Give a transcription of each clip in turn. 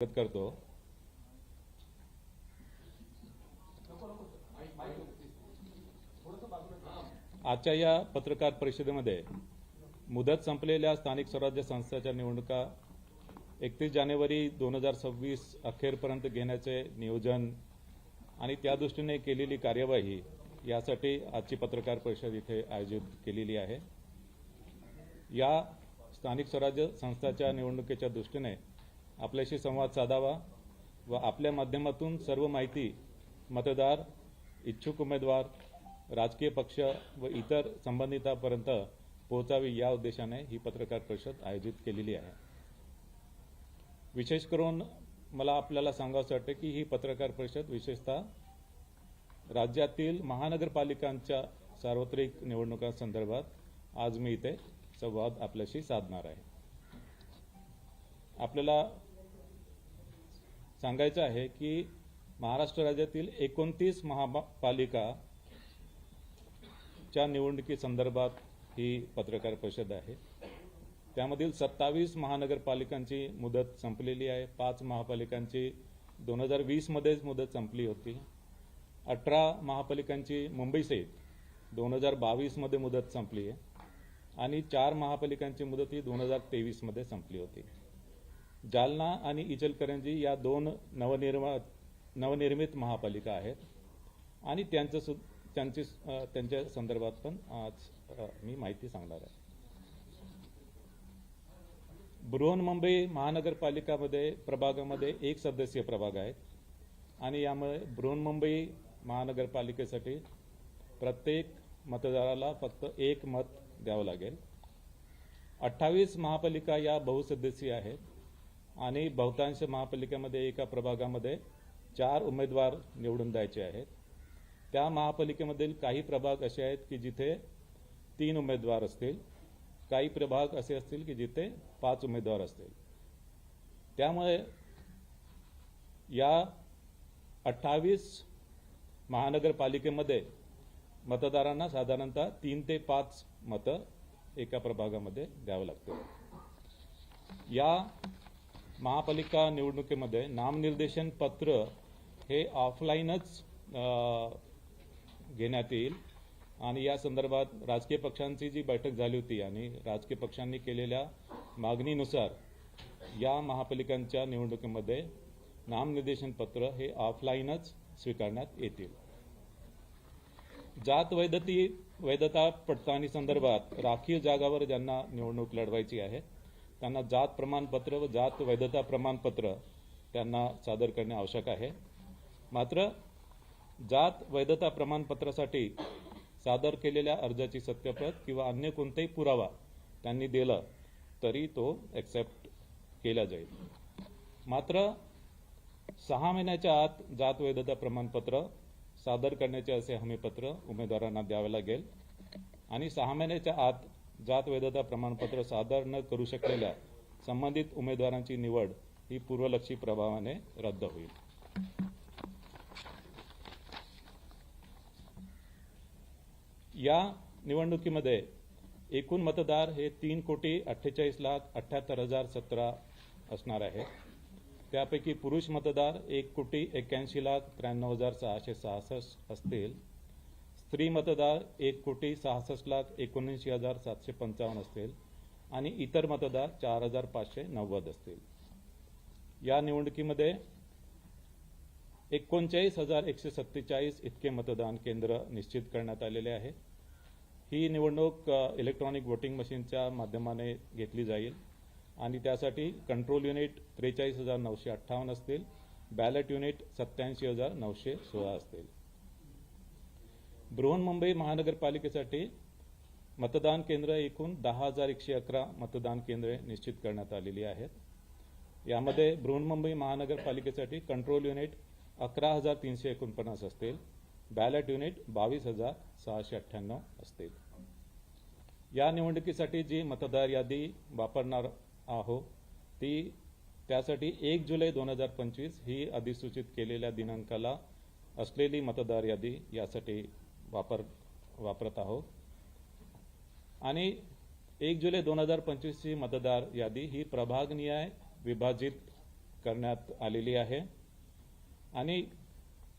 करतो। आजच्या या पत्रकार परिषदेमध्ये मुदत संपलेल्या स्थानिक स्वराज्य संस्थांच्या निवडणुका 31 जानेवारी 2026 अखेरपर्यंत घेण्याचे नियोजन आणि त्या दृष्टीने केलेली कार्यवाही यासाठी आजची पत्रकार परिषद इथे आयोजित केलेली आहे। या स्थानिक स्वराज्य संस्थांच्या निवडणुकीच्या दृष्टीने आपल्याशी संवाद साधावा व आपल्या माध्यमातून सर्व माहिती मतदार, इच्छुक उमेदवार, राजकीय पक्ष व इतर संबंधितांपर्यंत पोहोचावी या उद्देशाने ही पत्रकार परिषद आयोजित केलेली आहे। विशेष करून मला आपल्याला सांगावंसं वाटतं की ही पत्रकार परिषद विशेषतः राज्यातील महानगरपालिकांच्या सार्वत्रिक निवडणुकांसंदर्भात आज मी इथे संवाद आपल्याशी साधणार आहे। आपल्याला सांगायचं आहे की महाराष्ट्र राज्यातील 29 महापालिकाच्या निवडणुकीसंदर्भात ही पत्रकार परिषद आहे। त्यामधील 27 महानगरपालिकांची मुदत संपलेली आहे। 5 महापालिकांची 2020 मध्येच मुदत संपली होती। 18 महापालिकांची मुंबईसहित 2022 मध्ये मुदत संपली आहे आणि 4 महापालिकांची मुदत ही 2023 मध्ये संपली होती। जालना आणि इचलकरंजी या 2 नवनिर्मित महापालिका आहेत आणि त्यांच्या संदर्भात पण आज मी माहिती सांगणार आहे। बृहन्मुंबई महानगरपालिकामध्ये प्रभागामध्ये 1 सदस्यीय प्रभाग आहेत आणि यामुळे बृहन्मुंबई महानगरपालिकेसाठी प्रत्येक मतदाराला फक्त 1 मत द्यावं लागेल। 28 महापालिका या बहुसदस्यीय आहेत आणि बहुतांश महापालिकेमध्ये एका प्रभागामध्ये 4 उमेदवार निवडून द्यायचे आहेत। त्या महापालिकेमधील काही प्रभाग असे आहेत की जिथे 3 उमेदवार असतील, काही प्रभाग असे असतील की जिथे 5 उमेदवार असतील। त्यामुळे या 28 महानगरपालिकेमध्ये मतदारांना साधारणतः 3 ते 5 मतं एका प्रभागामध्ये द्यावं लागतील। या महापालिका निवडणुकीमध्ये नामनिर्देशन पत्र हे ऑफलाईनच घेण्यात येईल आणि या संदर्भात राजकीय पक्षांची जी बैठक झाली होती आणि राजकीय पक्षांनी केलेल्या मागणीनुसार या महापालिकांच्या निवडणुकीमध्ये नामनिर्देशन पत्र हे ऑफलाईनच स्वीकारण्यात येतील। जात वैधता पडताळणी संदर्भात राखीव जागावर ज्यांना निवडणूक लढवायची आहे त्यांना जात प्रमाणपत्र व जात वैधता प्रमाणपत्र त्यांना सादर करणे आवश्यक आहे। मात्र जात वैधता प्रमाणपत्रासाठी सादर केलेल्या अर्जाची सत्यप्रत किंवा अन्य कोणताही पुरावा त्यांनी दिला तरी तो एक्सेप्ट केला जाईल। मात्र 6 महिन्याच्या आत जात वैधता प्रमाणपत्र सादर करण्याचे असे हमीपत्र उमेदवारांना द्यावे लागेल आणि 6 महिन्याच्या आत जात वैधता प्रमाणपत्र सादर न करू शकलेल्या संबंधित उमेदवारांची निवड ही पूर्वलक्षी प्रभावाने रद्द होईल। या निवडणुकीमध्ये एकूण मतदार हे 3,48,78,017 असणार आहे। त्यापैकी पुरुष मतदार 1,81,93,666 असतील, स्त्री मतदार 1,66,79,755 असतील आणि इतर मतदार 4,590 असतील। या निवडणुकीमध्ये 39,147 इतके मतदान केंद्र निश्चित करण्यात आलेले आहे। ही निवडणूक इलेक्ट्रॉनिक वोटिंग मशीनच्या माध्यमाने घेतली जाईल आणि त्यासाठी कंट्रोल युनिट 43,958 असतील, बॅलेट युनिट 87,916 असतील। बृहन्मुंबई महानगरपालिकेसाठी मतदान केंद्र एकूण 10,111 मतदान केंद्रे निश्चित करण्यात आलेली आहेत। यामध्ये बृहन्मुंबई महानगरपालिकेसाठी कंट्रोल युनिट 11,349 असतील, बॅलेट युनिट 22,698 असतील। या निवडणुकीसाठी जी मतदार यादी वापरणार आहोत त्यासाठी 1 जुलै 2025 ही अधिसूचित केलेल्या दिनांकाला असलेली मतदार यादी यासाठी वापरत आहोत आणि 1 जुलै 2025 ची मतदार यादी ही प्रभागनिहाय विभाजित करण्यात आलेली आहे आणि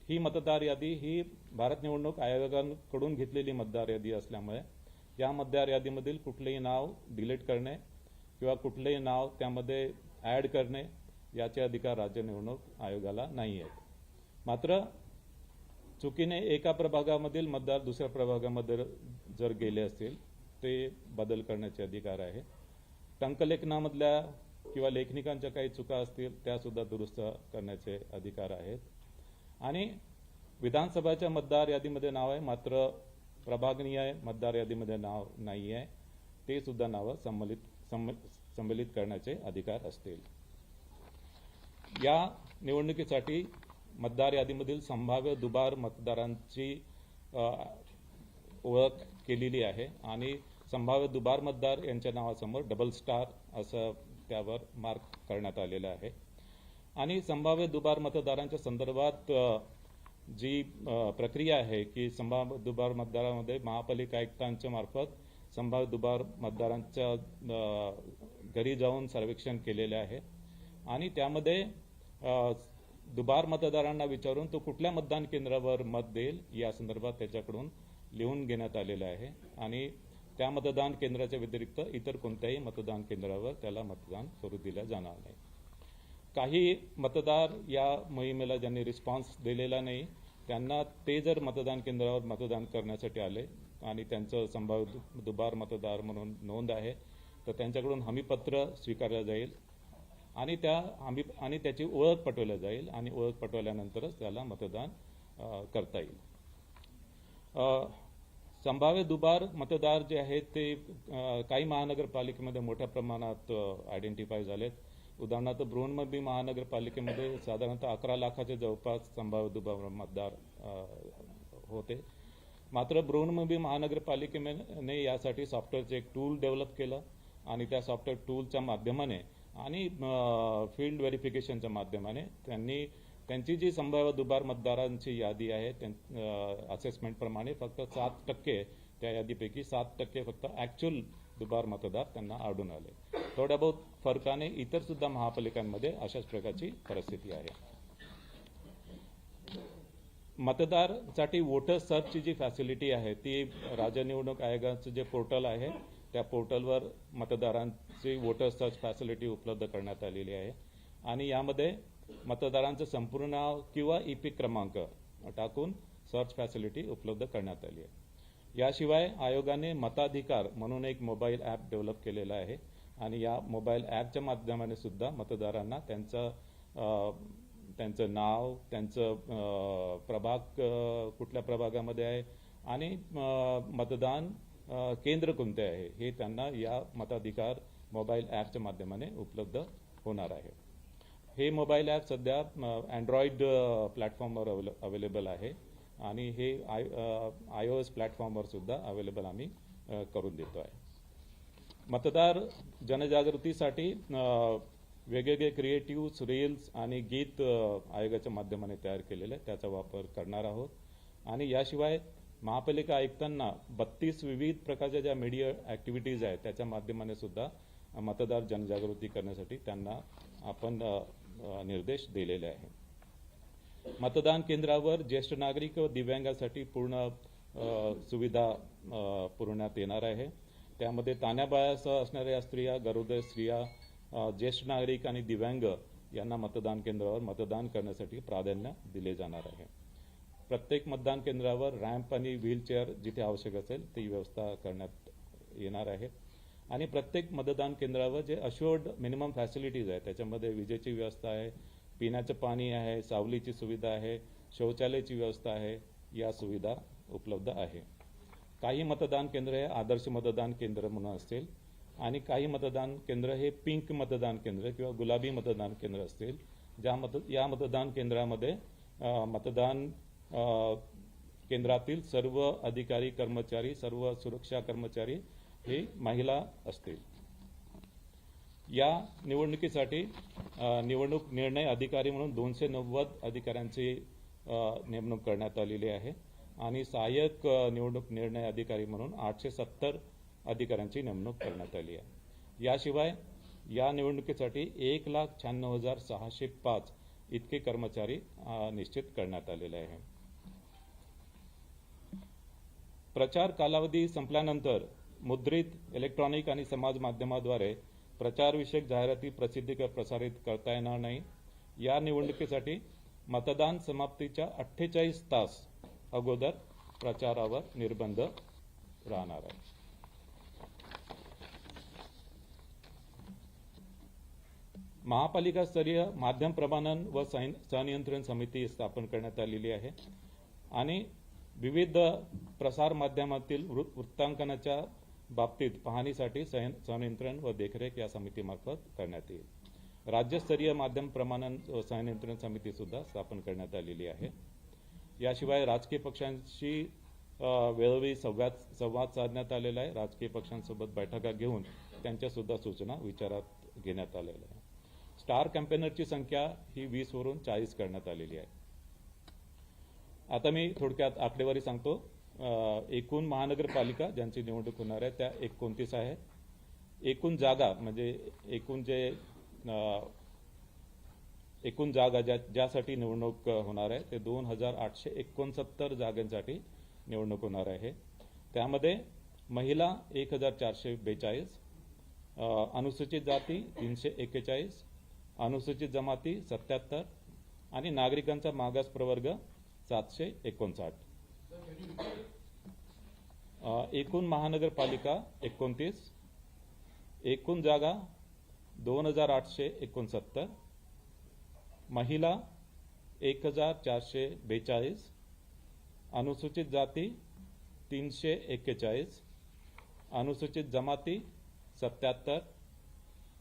ही मतदार यादी ही भारत निवडणूक आयोगाकडून घेतलेली मतदार यादी असल्यामुळे या मतदार यादीमधील कुठलेही नाव डिलीट करणे किंवा कुठलेही नाव त्यामध्ये ॲड करणे याचे अधिकार राज्य निवडणूक आयोगाला नाही आहेत। मात्र चुकीने एका प्रभागामधील मतदार दुसऱ्या प्रभागामध्ये जर गेले असतील ते बदल करण्याचे अधिकार आहे। टंकलेखनामधल्या किंवा लेखनिकांच्या काही चुका असतील त्या सुद्धा दुरुस्त करण्याचे अधिकार आहेत आणि विधानसभाच्या मतदार यादीमध्ये नाव आहे मात्र प्रभागनीय मतदार यादीमध्ये नाव नाही आहे ते सुद्धा नावं संमलित करण्याचे अधिकार असतील। या निवडणुकीसाठी मतदार यादीमधील संभाव्य दुबार मतदारांची ओळख केलेली आहे आणि संभाव्य दुबार मतदार यांच्या नावासमोर डबल स्टार असं त्यावर मार्क करण्यात आलेलं आहे आणि संभाव्य दुबार मतदारांच्या संदर्भात जी प्रक्रिया आहे की संभाव्य दुबार मतदारांमध्ये महापालिका आयुक्तांच्या मार्फत संभाव्य दुबार मतदारांच्या घरी जाऊन सर्वेक्षण केलेले आहे आणि त्यामध्ये दुबार मतदारांना विचारून तो कुठल्या मतदान केंद्रावर मत देईल या संदर्भात त्याच्याकडून लिहून घेण्यात आलेलं आहे आणि त्या मतदान केंद्राच्या व्यतिरिक्त इतर कोणत्याही मतदान केंद्रावर त्याला मतदान करू दिलं जाणार नाही। काही मतदार या मोहिमेला ज्यांनी रिस्पॉन्स दिलेला नाही त्यांना ते जर मतदान केंद्रावर मतदान करण्यासाठी आले आणि त्यांचं संभाव्य दुबार मतदार म्हणून नोंद आहे तर त्यांच्याकडून हमीपत्र स्वीकारलं जाईल आणि त्याची ओळख पटवली जाईल आणि ओळख पटवल्यानंतरच त्याला मतदान करता येईल। संभाव्य दुबार मतदार जे आहेत ते काही महानगरपालिकेमध्ये मोठ्या प्रमाणात आयडेंटिफाय झालेत। उदाहरणार्थ बृहन्मुंबई महानगरपालिकेमध्ये साधारणतः 11 लाखाच्या जवळपास संभाव्य दुबार मतदार होते। मात्र बृहन्मुंबई महानगरपालिकेने यासाठी सॉफ्टवेअरचे एक टूल डेव्हलप केलं आणि त्या सॉफ्टवेअर टूलच्या माध्यमाने आणि फील्ड व्हेरिफिकेशनच्या माध्यमाने त्यांची जी संभाव्य दुबार मतदारांची यादी आहे असेसमेंटप्रमाणे फक्त 7% त्या यादीपैकी 7% फक्त ॲक्च्युअल दुबार मतदार त्यांना आढळून आले। थोड्या बहुत फरकाने इतर सुद्धा महापालिकांमध्ये अशाच प्रकारची परिस्थिती आहे। मतदारसाठी वोटर सर्चची जी फॅसिलिटी आहे ती राज्य निवडणूक आयोगाचं जे पोर्टल आहे त्या पोर्टलवर मतदारांची वोटर सर्च फॅसिलिटी उपलब्ध करण्यात आलेली आहे आणि यामध्ये मतदारांचं संपूर्ण नाव किंवा ई-पिक क्रमांक टाकून सर्च फॅसिलिटी उपलब्ध करण्यात आली आहे। याशिवाय आयोगाने मताधिकार म्हणून एक मोबाईल ॲप डेव्हलप केलेला आहे आणि या मोबाईल ॲपच्या माध्यमाने सुद्धा मतदारांना त्यांचं नाव, त्यांचं प्रभाग कुठल्या प्रभागामध्ये आहे आणि मतदान केंद्र कोणते आहे हे त्यांना या मताधिकार मोबाईल ॲपच्या माध्यमाने उपलब्ध होणार आहे। हे मोबाईल ॲप सध्या अँड्रॉइड प्लॅटफॉर्मवर अवेलेबल आहे आणि हे iOS प्लॅटफॉर्मवर सुद्धा अवेलेबल आम्ही करून देतो आहे। मतदार जनजागृतीसाठी वेगवेगळे क्रिएटिव्ह रील्स आणि गीत आयोगाच्या माध्यमाने तयार केलेले त्याचा वापर करणार आहोत आणि याशिवाय महापालिका आयुक्तांना 32 विविध प्रकारच्या ज्या मीडिया ॲक्टिव्हिटीज आहेत त्याच्या माध्यमाने सुद्धा मतदार जनजागृती करण्यासाठी त्यांना आपण निर्देश दिलेले आहे। मतदान केंद्रावर ज्येष्ठ नागरिक व दिव्यांगासाठी पूर्ण सुविधा पुरवण्यात येणार आहे। त्यामध्ये तान्याबाळासह असणाऱ्या स्त्रिया, गरोदर स्त्रिया, ज्येष्ठ नागरिक आणि दिव्यांग यांना मतदान केंद्रावर मतदान करण्यासाठी प्राधान्य दिले जाणार आहे। प्रत्येक मतदान केंद्रावर रॅम्प आणि व्हीलचेअर जिथे आवश्यक असेल ती व्यवस्था करण्यात येणार आहे आणि प्रत्येक मतदान केंद्रावर जे अश्युअर्ड मिनिमम फॅसिलिटीज आहे त्याच्यामध्ये विजेची व्यवस्था आहे, पिण्याचं पाणी आहे, सावलीची सुविधा आहे, शौचालयाची व्यवस्था आहे, या सुविधा उपलब्ध आहे। काही मतदान केंद्र हे आदर्श मतदान केंद्र म्हणून असतील आणि काही मतदान केंद्र हे पिंक मतदान केंद्र किंवा गुलाबी मतदान केंद्र असतील या मतदान केंद्रामध्ये मतदान केंद्रातील सर्व अधिकारी कर्मचारी, सर्व सुरक्षा कर्मचारी हे महिला असतील। या निवडणुकीसाठी निवडणूक निर्णय अधिकारी म्हणून 290 अधिकाऱ्यांची नेमणूक करण्यात आलेली आहे आणि सहाय्यक निवडणूक निर्णय अधिकारी म्हणून 870 अधिकाऱ्यांची नेमणूक करण्यात आली आहे। याशिवाय या निवडणुकीसाठी 1,96,605 इतके कर्मचारी निश्चित करण्यात आलेले आहे. प्रचार कालावधी संपल्यानंतर मुद्रित, इलेक्ट्रॉनिक आणि समाज माध्यमाद्वारे प्रचारविषयक जाहिराती प्रसारित करता येणार नाही. या निवडणुकीसाठी मतदान समाप्तीच्या 48 तास अगोदर प्रचारावर निर्बंध राहणार आहे. महापालिका स्तरीय माध्यम प्रमाणन व संनियंत्रण समिती स्थापन करण्यात आलेली आहे आणि विविध प्रसार माध्यमातील वृत्तांकनाच्या बाबतीत पाहणीसाठी संनियंत्रण व देखरेख या समितीमार्फत करण्यात येईल. राज्यस्तरीय माध्यम प्रमाणन व संनियंत्रण समिती सुद्धा स्थापन करण्यात आलेली आहे. याशिवाय राजकीय पक्षांशी वेळोवेळी संवाद साधण्यात आलेला आहे. राजकीय पक्षांसोबत बैठका घेऊन त्यांच्या सुद्धा सूचना विचारात घेण्यात आलेल्या आहे. स्टार कॅम्पेनरची संख्या ही 20 वरून 40 करण्यात आलेली आहे. आता मी थोडक्यात आकडेवारी सांगतो. एकूण महानगरपालिका ज्यांची निवडणूक होणार आहे त्या 29 आहे. एकूण जागा म्हणजे एकूण जागा ज्यासाठी निवडणूक होणार आहे ते 2,869 जागांसाठी निवडणूक होणार आहे. त्यामध्ये महिला 1,442, अनुसूचित जाती 341, अनुसूचित जमाती 77 आणि नागरिकांचा मागास प्रवर्ग 759. एकूण महानगरपालिका 29, एकूण जागा 2,869, महिला 1,442, अनुसूचित जाती 341, अनुसूचित जमाती 77,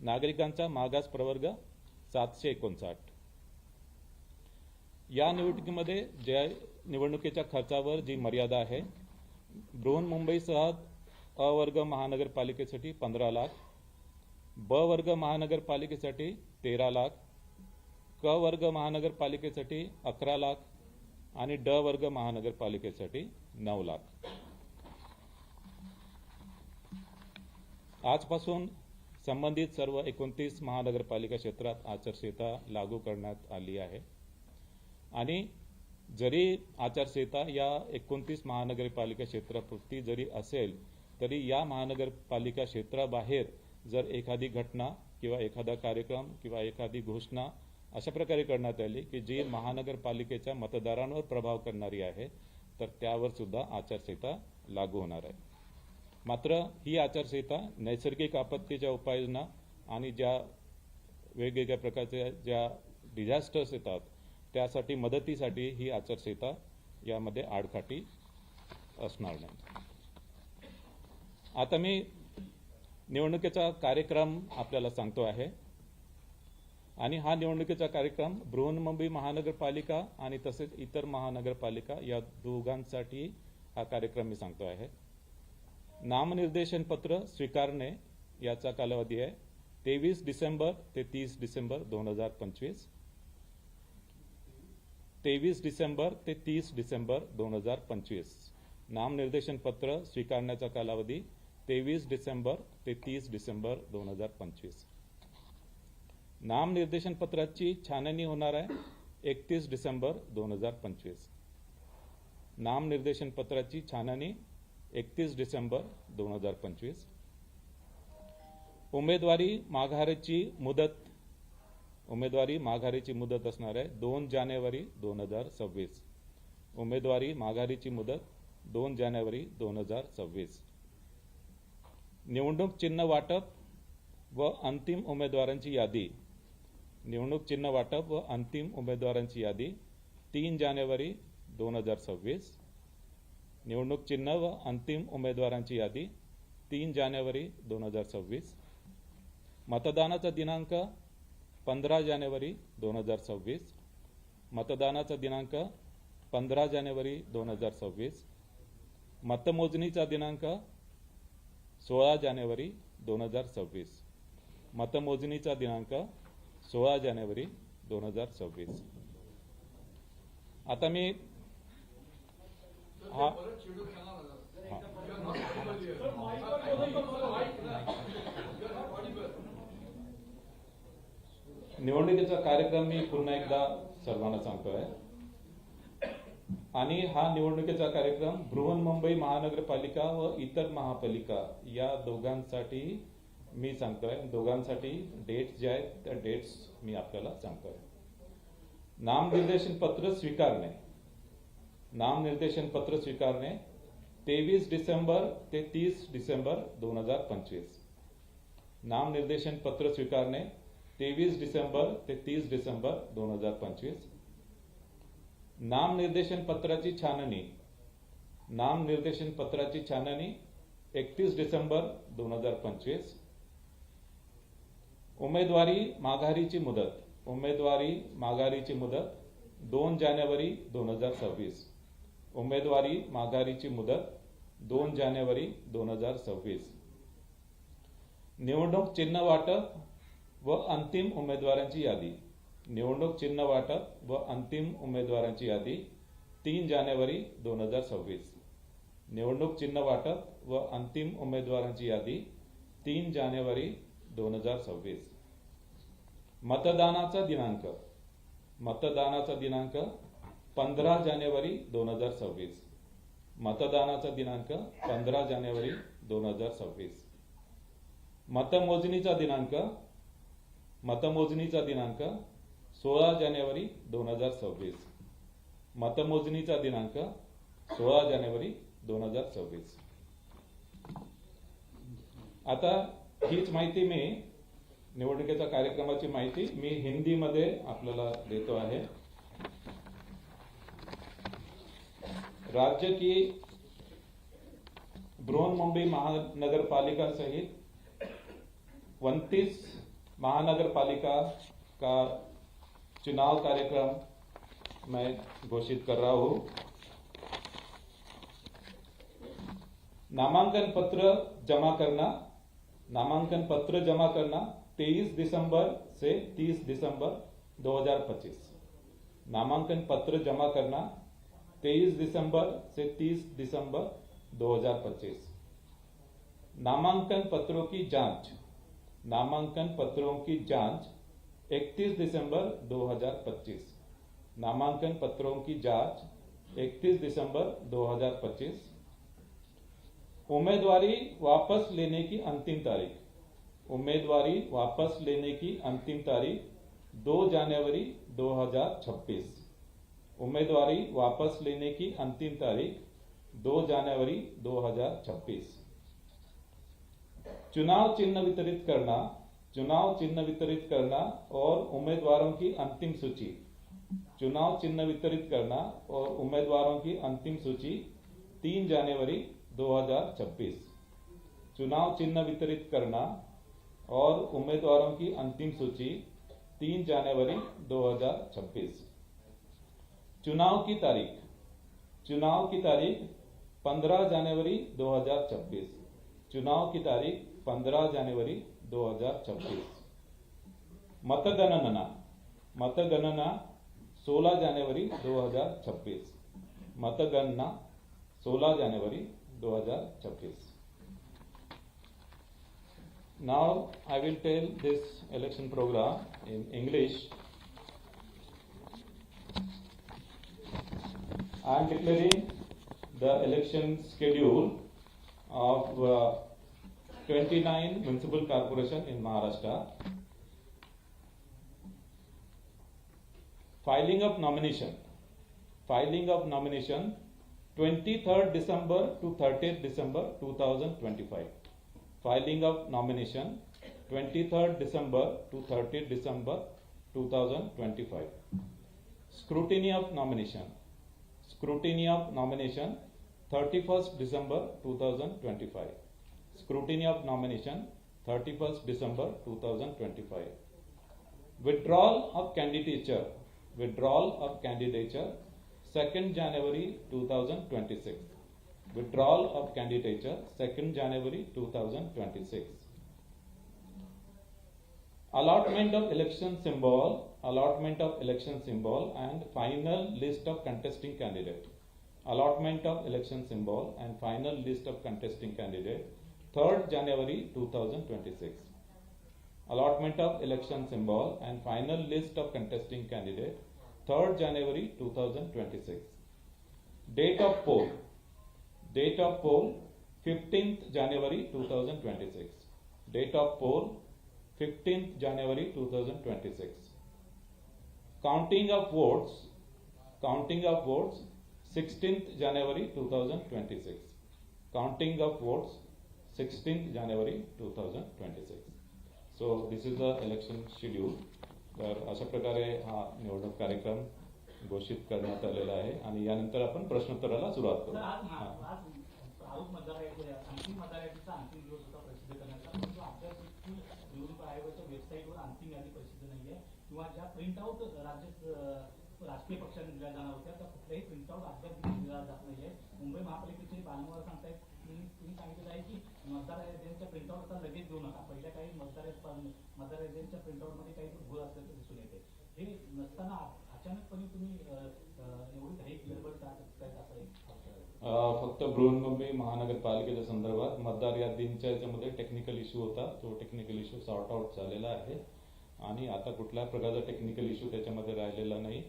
नागरिकांचा मागास प्रवर्ग 759. या निवडणुकीमध्ये ज्या निवडणुकीच्या खर्चावर जी मर्यादा आहे, बृहन्मुंबईसह अ वर्ग महानगरपालिकेसाठी 15 लाख, ब वर्ग महानगरपालिकेसाठी 13 लाख, क वर्ग महानगरपालिकेसाठी 11 लाख आणि ड वर्ग महानगरपालिकेसाठी 9 लाख. आजपासून संबंधित सर्व 29 महानगरपालिका क्षेत्रात आचारसंहिता लागू करण्यात आली आहे आणि जरी आचारसंहिता या 29 महानगरपालिका क्षेत्रापुरती जरी असेल तरी या महानगरपालिका क्षेत्राबाहेर जर एखादी घटना किंवा एखादा कार्यक्रम किंवा एखादी घोषणा अशा प्रकारे करण्यात आली की जी महानगरपालिकेच्या मतदारांवर प्रभाव करणारी आहे तर त्यावर सुद्धा आचारसंहिता लागू होणार आहे. मात्र ही आचारसंहिता नैसर्गिक आपत्तीच्या उपाययोजना आणि ज्या वेगवेगळ्या प्रकारच्या ज्या डिझास्टर्स येतात त्यासाठी मदतीसाठी ही आचारसंहिता यामध्ये आडकाठी असणार नाही. आता मी निवडणुकीचा कार्यक्रम आपल्याला सांगतो आहे आणि हा निवडणुकीचा कार्यक्रम बृहन्मुंबई महानगरपालिका आणि तसेच इतर महानगरपालिका या दोघांसाठी हा कार्यक्रम मी सांगतो आहे. नामनिर्देशन पत्र स्वीकारणे याचा कालावधी आहे 23 डिसेंबर ते 30 डिसेंबर 2025. 23 डिसेंबर ते 30 डिसेंबर 2025. नामनिर्देशन पत्र स्वीकारण्याचा कालावधी 23 डिसेंबर ते 30 डिसेंबर 2025. नामनिर्देशन पत्राची छाननी होणार आहे 31 डिसेंबर 2025. नामनिर्देशन पत्राची छाननी 31 डिसेंबर 2025. उमेदवारी माघारीची मुदत असणार आहे 2 जानेवारी 2026. उमेदवारी माघारीची मुदत 2 जानेवारी 2026. निवडणूक चिन्ह वाटप व अंतिम उमेदवारांची यादी. निवडणूक चिन्ह वाटप व अंतिम उमेदवारांची यादी 3 जानेवारी 2026. निवडणूक चिन्ह व अंतिम उमेदवारांची यादी 3 जानेवारी 2026. मतदानाचा दिनांक 15 जानेवारी 2026. मतदानाचा दिनांक 15 जानेवारी 2026. मतमोजणीचा दिनांक 16 जानेवारी 2026. मतमोजणीचा दिनांक 16 जानेवारी 2026. आता मी निवडणुकीचा कार्यक्रम मी पुन्हा एकदा सर्वांना सांगतोय आणि हा निवडणुकीचा कार्यक्रम बृहन्मुंबई महानगरपालिका व इतर महापालिका या दोघांसाठी मी सांगतोय. दोघांसाठी डेट्स जे आहेत त्या डेट्स मी आपल्याला सांगतोय. नामनिर्देशन पत्र स्वीकारणे 23 डिसेंबर ते 30 डिसेंबर 2025. नामनिर्देशन पत्र स्वीकारणे 23 डिसेंबर ते 30 डिसेंबर 2025. नामनिर्देशन पत्राची छाननी 31 डिसेंबर 2025. उमेदवारी माघारीची मुदत 2 जानेवारी 2026. उमेदवारी माघारीची मुदत 2 जानेवारी 2026. निवडणूक चिन्ह वाटप व अंतिम उमेदवारांची यादी 3 जानेवारी 2026. निवडणूक चिन्ह वाटप व अंतिम उमेदवारांची यादी 3 जानेवारी 2026. मतदानाचा दिनांक 15 जानेवारी 2026. मतदानाचा दिनांक 15 जानेवारी 2026. मतमोजणीचा दिनांक 16 जानेवारी 2026. मतमोजणीचा दिनांक 16 जानेवारी 2026. आता हीच माहिती मी निवडणुकीच्या कार्यक्रमाची माहिती मी हिंदीमध्ये आपल्याला देतो आहे. राज्य की बृहन्मुंबई महानगरपालिका सहित 29 महानगरपालिका का चुनाव कार्यक्रम मैं घोषित कर रहा हूं. नामांकन पत्र जमा करना 23 दिसंबर से 30 दिसंबर 2025. नामांकन पत्र जमा करना 23 दिसंबर से 30 दिसंबर 2025. नामांकन पत्रों की जांच 31 दिसंबर 2025. नामांकन पत्रों की जांच 31 दिसंबर 2025. उम्मीदवारी वापस लेने की अंतिम तारीख 2 जनवरी 2026. उम्मीदवारी वापस लेने की अंतिम तारीख 2 जनवरी 2026. चुनाव चिन्ह वितरित करना और उम्मीदवारों की अंतिम सूची 3 जनवरी 2026. चुनाव चिन्ह वितरित करना और उम्मीदवारों की अंतिम सूची 3 जनवरी 2026. चुनाव की तारीख 15 जनवरी 2026. चुनाव की तारीख 15 जनवरी 2026. मतगणना 16 जनवरी 2026. मतगणना 16 January 2026. Now I will tell this election program in English. I am declaring the election schedule of 29 municipal corporation in Maharashtra. Filing of nomination 23rd December to 30th December 2025. Filing of nomination 23rd December to 30th December 2025. Scrutiny of nomination 31st December 2025. Scrutiny of nomination 31st December 2025. Withdrawal of candidature 2nd January 2026. Withdrawal of candidature 2nd January 2026. Allotment of election symbol and final list of contesting candidate. Allotment of election symbol and final list of contesting candidate 3rd January 2026. allotment of election symbol and final list of contesting candidate 3rd January 2026. Date of poll 15th January 2026. Date of poll 15th January 2026. Counting of votes 16th January 2026. Counting of votes 16th January 2026. So this is the election schedule. तर अशा प्रकारे हा निवडणूक कार्यक्रम घोषित करण्यात आलेला आहे आणि यानंतर आपण प्रश्नोत्तराला सुरुवात करू. अंतिम मतदाराचा अंतिम दिवस होता प्रसिद्ध करण्याचा, परंतु अद्याप निवडणूक आयोगाच्या वेबसाईटवर अंतिम यादी प्रसिद्ध नाहीये किंवा ज्या प्रिंट आउट राजकीय पक्षांनी दिल्या जाणार होत्या त्या कुठल्याही प्रिंट आउट अद्याप दिला जात नाहीये. मुंबई महापालिकेचे बारंवार सांगतायत, तुम्ही सांगितलं आहे की मतदार याद्यांच्या प्रिंट आउटचा लगेच देऊ नका. पहिल्या काही मतदार याद्यांच्या प्रिंट आउट मध्ये काही भूल असल्याचं दिसून येते. हे नसताना अचानकपणे तुम्ही एवढी घाई गडबड का करतायत असं फक्त बृहन्मुंबई महानगरपालिकेच्या संदर्भात मतदार यादींच्या याच्यामध्ये टेक्निकल इश्यू होता. तो टेक्निकल इश्यू सॉर्ट आउट झालेला आहे आणि आता कुठल्याही प्रकारचा टेक्निकल इश्यू त्याच्यामध्ये राहिलेला नाही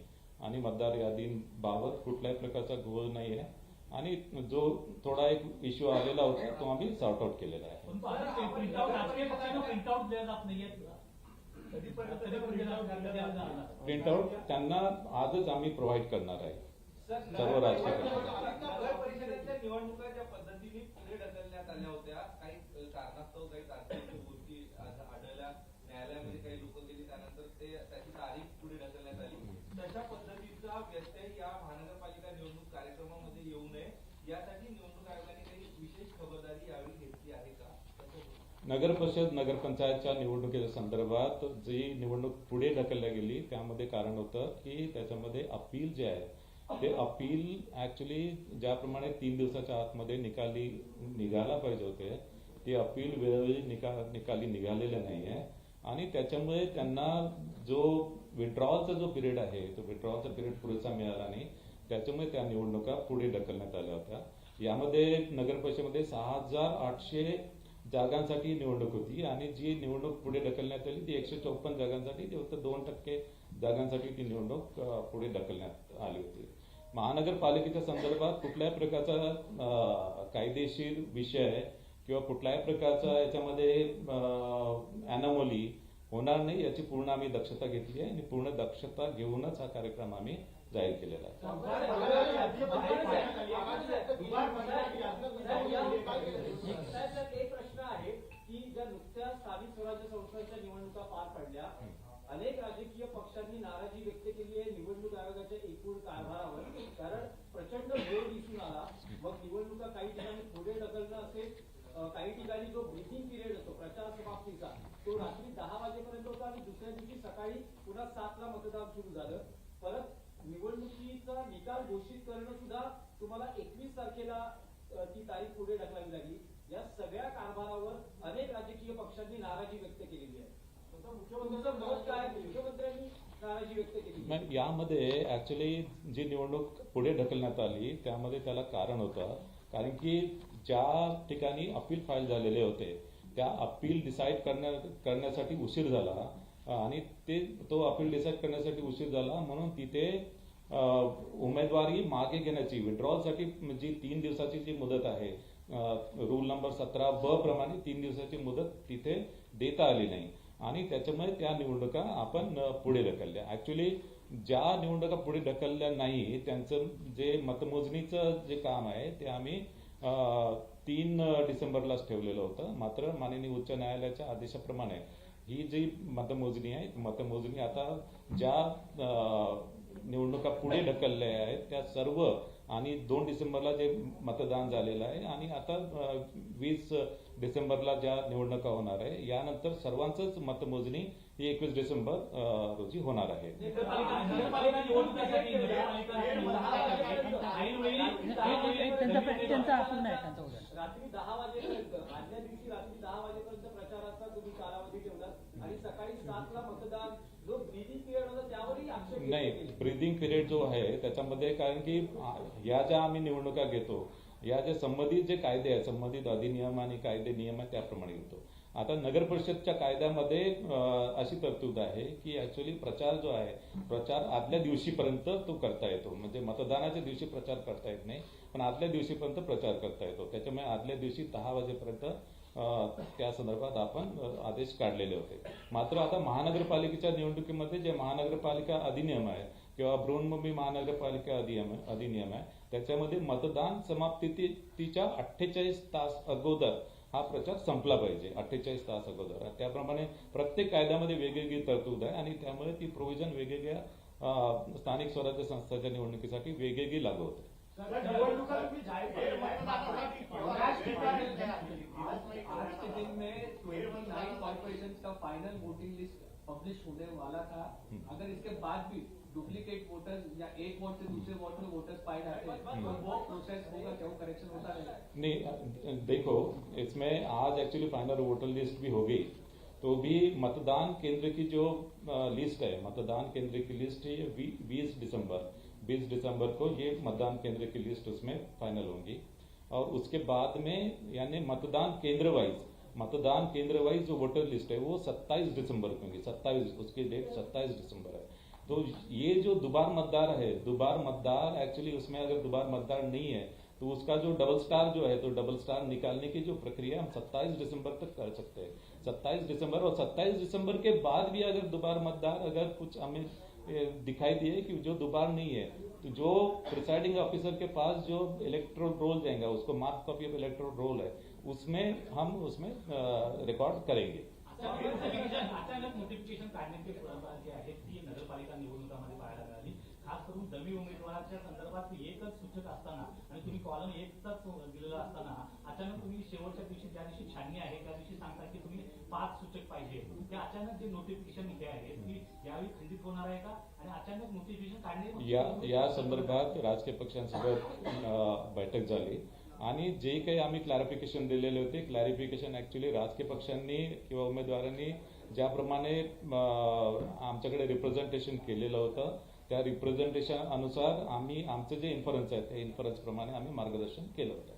आणि मतदार यादींबाबत कुठल्याही प्रकारचा घोळ नाही आहे आणि जो थोडा एक इश्यू आलेला होता तो आम्ही सॉर्ट आउट केलेला आहे. प्रिंट आउट त्यांना आजच आम्ही प्रोव्हाइड करणार आहे सर्व राजकीय परिषदेच्या निवडणुका ज्या पद्धतीने पुढे ढकलण्यात आल्या होत्या, काही कारणास्तव काही तारखेच्या गोष्टी आढळल्या, न्यायालयामध्ये काही लोक गेली, त्यानंतर त्याची तारीख पुढे ढकलण्यात आली. तशा पद्धतीचा व्यत्यय या महानगरपालिका निवडणूक कार्यक्रमामध्ये येऊ नये यासाठी निवडणूक आयोगाने काही विशेष खबरदारी यावेळी घेतली आहे का? नगर परिषद नगरपंचायतच्या निवडणुकीच्या संदर्भात जी निवडणूक पुढे ढकलल्या गेली त्यामध्ये कारण होतं की त्याच्यामध्ये अपील जे आहे ते अपील ऍक्च्युली ज्याप्रमाणे 3 दिवसाच्या आतमध्ये निघायला पाहिजे होते ते अपील वेळोवेळी निकाली निघालेले नाहीये आणि त्याच्यामुळे त्यांना जो विड्रॉलचा जो पिरियड आहे तो विड्रॉलचा पिरियड पुरेसा मिळाला नाही. त्याच्यामुळे त्या निवडणुका पुढे ढकलण्यात आल्या होत्या. यामध्ये नगर परिषदेमध्ये 6,800 जागांसाठी निवडणूक होती आणि जी निवडणूक पुढे ढकलण्यात आली ती 154 जागांसाठी, ती फक्त 2% जागांसाठी ती निवडणूक पुढे ढकलण्यात आली होती. महानगरपालिकेच्या संदर्भात कुठल्याही प्रकारचा कायदेशीर विषय किंवा कुठल्याही प्रकारचा याच्यामध्ये अॅनोमली होणार नाही याची पूर्ण आम्ही दक्षता घेतली आहे आणि पूर्ण दक्षता घेऊनच हा कार्यक्रम आम्ही जाहीर केलेला आहे. एक प्रश्न आहे की ज्या नुकत्याच स्थानिक स्वराज्य संस्थांच्या निवडणुका पार पडल्या, अनेक राजकीय पक्षांनी नाराजी व्यक्त केली आहे निवडणूक आयोगाच्या एकूण कारभारावर, कारण प्रचंड वेळ दिसून आला. मग निवडणुका काही ठिकाणी पुढे ढकलणं असेल, काही ठिकाणी जो ब्रीथिंग पिरियड असतो प्रचार समाप्तीचा तो रात्री 10 वाजेपर्यंत होता आणि दुसऱ्या दिवशी सकाळी पुन्हा 7ला मतदान सुरू झालं. परत निवडणुकीचा निकाल घोषित करणं सुद्धा तुम्हाला 21 तारखेला ती तारीख पुढे ढकलावी लागली. या सगळ्या कारभारावर अनेक राजकीय पक्षांनी नाराजी व्यक्त केलेली आहे. मुख्यमंत्र्यांनी नाराजी व्यक्त केली. यामध्ये ऍक्च्युली जी निवडणूक पुढे ढकलण्यात आली त्यामध्ये त्याला कारण होतं, कारण की ज्या ठिकाणी अपील फाईल झालेले होते त्या अपील डिसाईड करण्यासाठी उशीर झाला आणि तो अपील डिसाईड करण्यासाठी उशीर झाला म्हणून तिथे उमेदवारी मागे घेण्याची विड्रॉलसाठी जी 3 दिवसाची जी मुदत आहे रूल नंबर 17B प्रमाणे 3 दिवसाची मुदत तिथे देता आली नाही आणि त्याच्यामुळे त्या निवडणुका आपण पुढे ढकलल्या. ऍक्च्युली ज्या निवडणुका पुढे ढकलल्या नाही त्यांचं जे मतमोजणीचं जे काम आहे ते आम्ही 3 डिसेंबरलाच ठेवलेलं होतं. मात्र माननीय उच्च न्यायालयाच्या आदेशाप्रमाणे ही जी मतमोजणी आहे मतमोजणी आता ज्या निवडणुका पुढे ढकलल्या आहेत त्या सर्व आणि 2 डिसेंबरला जे मतदान झालेलं आहे आणि आता 20 डिसेंबरला ज्या निवडणुका होणार आहे यानंतर सर्वांचंच मतमोजणी ही 21 डिसेंबर रोजी होणार आहे. रात्री 10 वाजेपर्यंत आदल्या दिवशी रात्री 10 वाजेपर्यंत प्रचाराचा तुम्ही कालावधी ठेवलात आणि सकाळी 7ला मतदान जो ब्रीदिंग पिरियड होता त्यावरही आक्षेप नाही. ब्रीदिंग पिरियड जो आहे त्याच्यामध्ये कारण की या ज्या आम्ही निवडणुका घेतो या ज्या संबंधित जे कायदे आहेत संबंधित अधिनियम आणि कायदे नियम आहेत त्याप्रमाणे घेतो आता नगर परिषदच्या कायद्यामध्ये अशी तरतूद आहे की ऍक्च्युअली प्रचार जो आहे प्रचार आदल्या दिवशीपर्यंत तो करता येतो, म्हणजे मतदानाच्या दिवशी प्रचार करता येत नाही, पण आदल्या दिवशीपर्यंत प्रचार करता येतो. त्याच्यामुळे आदल्या दिवशी 10 वाजेपर्यंत त्या संदर्भात आपण आदेश काढलेले होते. मात्र आता महानगरपालिकेच्या निवडणुकीमध्ये जे महानगरपालिका अधिनियम आहे किंवा बृहन्मुंबई महानगरपालिका अधिनियम आहे त्याच्यामध्ये मतदान समाप्तीच्या 48 तास अगोदर हा प्रचार संपला पाहिजे, 48 तास अगोदर. त्याप्रमाणे प्रत्येक कायद्यामध्ये वेगवेगळी तरतूद आहे आणि त्यामुळे ती प्रोव्हिजन वेगवेगळ्या स्थानिक स्वराज्य संस्थांच्या निवडणुकीसाठी वेगवेगळी लागू होते. आज के दिन में 29 कॉर्पोरेशन का फाइनल वोटिंग लिस्ट पब्लिश होने वाला था. अगर इसके बाद भी डुप्लीकेट वोटर्स या एक वोट से दूसरे वोट में वोटर्स पाए जाते हैं तो वो प्रोसेस होगा क्या, वो करेक्शन होता रहेगा? नहीं, देखो इसमें आज एक्चुअली फाइनल वोटर लिस्ट भी हो गई, तो भी मतदान केंद्र की जो लिस्ट है, मतदान केंद्र की लिस्ट है ये 20 दिसंबर को ये मतदान केंद्र की लिस्ट उसमें फाइनल होंगी. और उसके बाद में यानी मतदान केंद्र वाइज जो वोटर लिस्ट है वो 27 दिसंबर को होगी. 27 उसकी डेट 27 दिसंबर है. तो ये जो दुबार मतदार एक्चुअली उसमें अगर दुबार मतदार नहीं है तो उसका जो डबल स्टार जो है तो डबल स्टार निकालने की जो प्रक्रिया हम 27 दिसंबर तक कर सकते हैं. 27 दिसंबर और 27 दिसंबर के बाद भी अगर दुबार मतदार अगर कुछ हमें दिखाई दिए कि जो दुबार नहीं है तो जो प्रिसाइडिंग ऑफिसर के पास जो इलेक्ट्रोल रोल जाएगा उसको mark copy of electoral roll है उसमें हम उसमें रिकॉर्ड करेंगे. अचानक नोटिफिकेशन काढण्याचे जे आहेत ती नगरपालिका निवडणुकामध्ये पाहायला मिळाली. खास करून डमी उमेदवाराच्या संदर्भात एकच सूचक असताना आणि तुम्ही कॉलम एकचाच दिलेला असताना अचानक तुम्ही शेवटच्या दिवशी ज्या दिवशी छाननी आहे त्या दिवशी सांगता की तुम्ही 5 सूचक पाहिजे. ते अचानक जे नोटिफिकेशन हे आहे ती यावेळी खंडित होणार आहे का आणि अचानक नोटिफिकेशन काढणे या संदर्भात राजकीय पक्षांसोबत बैठक झाली आणि जे काही आम्ही क्लॅरिफिकेशन दिलेले होते क्लॅरिफिकेशन ऍक्च्युअली राजकीय पक्षांनी किंवा उमेदवारांनी ज्याप्रमाणे आमच्याकडे रिप्रेझेंटेशन केलेलं होतं त्या रिप्रेझेंटेशन अनुसार आम्ही आमचं जे इन्फरन्स आहे त्या इन्फरन्स प्रमाणे आम्ही मार्गदर्शन केलं होतं.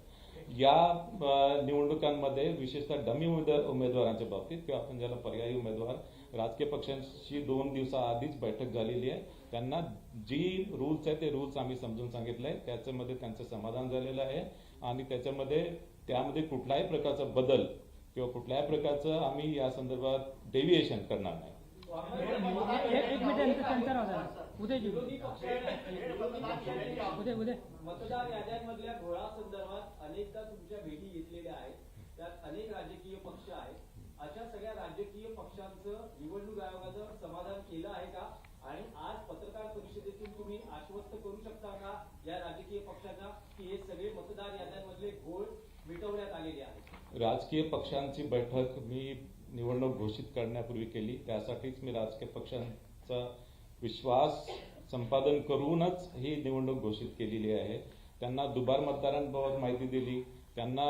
या निवडणुकांमध्ये विशेषतः डमी उमेदवारांच्या बाबतीत किंवा आपण ज्याला पर्यायी उमेदवार राजकीय पक्षांशी 2 दिवसाआधीच बैठक झालेली आहे. त्यांना जी रूल्स आहे ते रूल्स आम्ही समजून सांगितलंय, त्याच्यामध्ये त्यांचं समाधान झालेलं आहे आणि त्यामध्ये कुठल्याही प्रकारचा बदल किंवा कुठल्याही प्रकारचं आम्ही या संदर्भात डेव्हिएशन करणार नाही. मतदार याद्यांमधल्या घोळासंदर्भात अनेकदा तुमच्या भेटी घेतलेल्या आहेत. त्यात अनेक राजकीय पक्ष आहेत. अशा सगळ्या राजकीय पक्षांचं निवडणूक आयोगाचं समाधान केलं आहे का आणि आज पत्रकार परिषदेतून तुम्ही आश्वस्त करू शकता का या राजकीय पक्षांना की हे सगळे मतदार याद्यांमधले घोळ मिटवण्यात आलेले आहेत? राजकीय पक्षांची बैठक मी निवडणूक घोषित करण्यापूर्वी केली. त्यासाठीच मी राजकीय पक्षांचा विश्वास संपादन करूनच ही निवडणूक घोषित केलेली आहे. त्यांना दुबार मतदारांबाबत माहिती दिली, त्यांना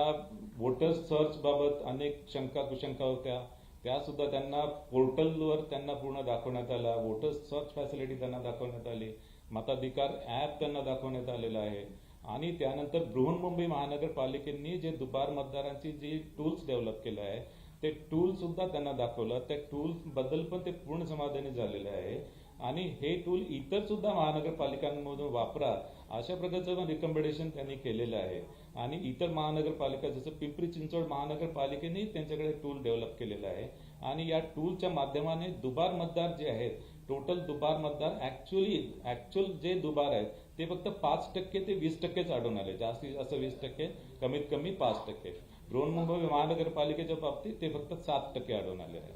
वोटर सर्च बाबत अनेक शंका कुशंका होत्या त्या सुद्धा त्यांना पोर्टलवर त्यांना पूर्ण दाखवण्यात आला. वोटर सर्च फॅसिलिटी त्यांना दाखवण्यात आली, मताधिकार ऍप त्यांना दाखवण्यात आलेला आहे आणि त्यानंतर बृहन्मुंबई महानगरपालिकेने जे दुबार मतदारांची जी टूल्स डेव्हलप केलं आहे ते टूल सुद्धा त्यांना दाखवलं. त्या टूल्स बद्दल पण ते पूर्ण समाधानी झालेले आहे आणि हे टूल इतर सुद्धा महानगरपालिकांमधून वापरा अशा प्रकारचं रिकमेंडेशन त्यांनी केलेलं आहे. आणि इतर महानगरपालिका जसं पिंपरी चिंचवड महानगरपालिकेने त्यांच्याकडे टूल डेव्हलप केलेला आहे आणि या टूलच्या माध्यमाने दुबार मतदार जे आहेत टोटल दुबार मतदार ऍक्च्युअल जे दुबार आहेत ते फक्त 5% ते 20%च आढळून आले. जास्तीत जास्त 20%, कमीत कमी 5%. बृहन्मुंबई महानगरपालिकेच्या बाबतीत ते फक्त 7% आढळून आले आहे.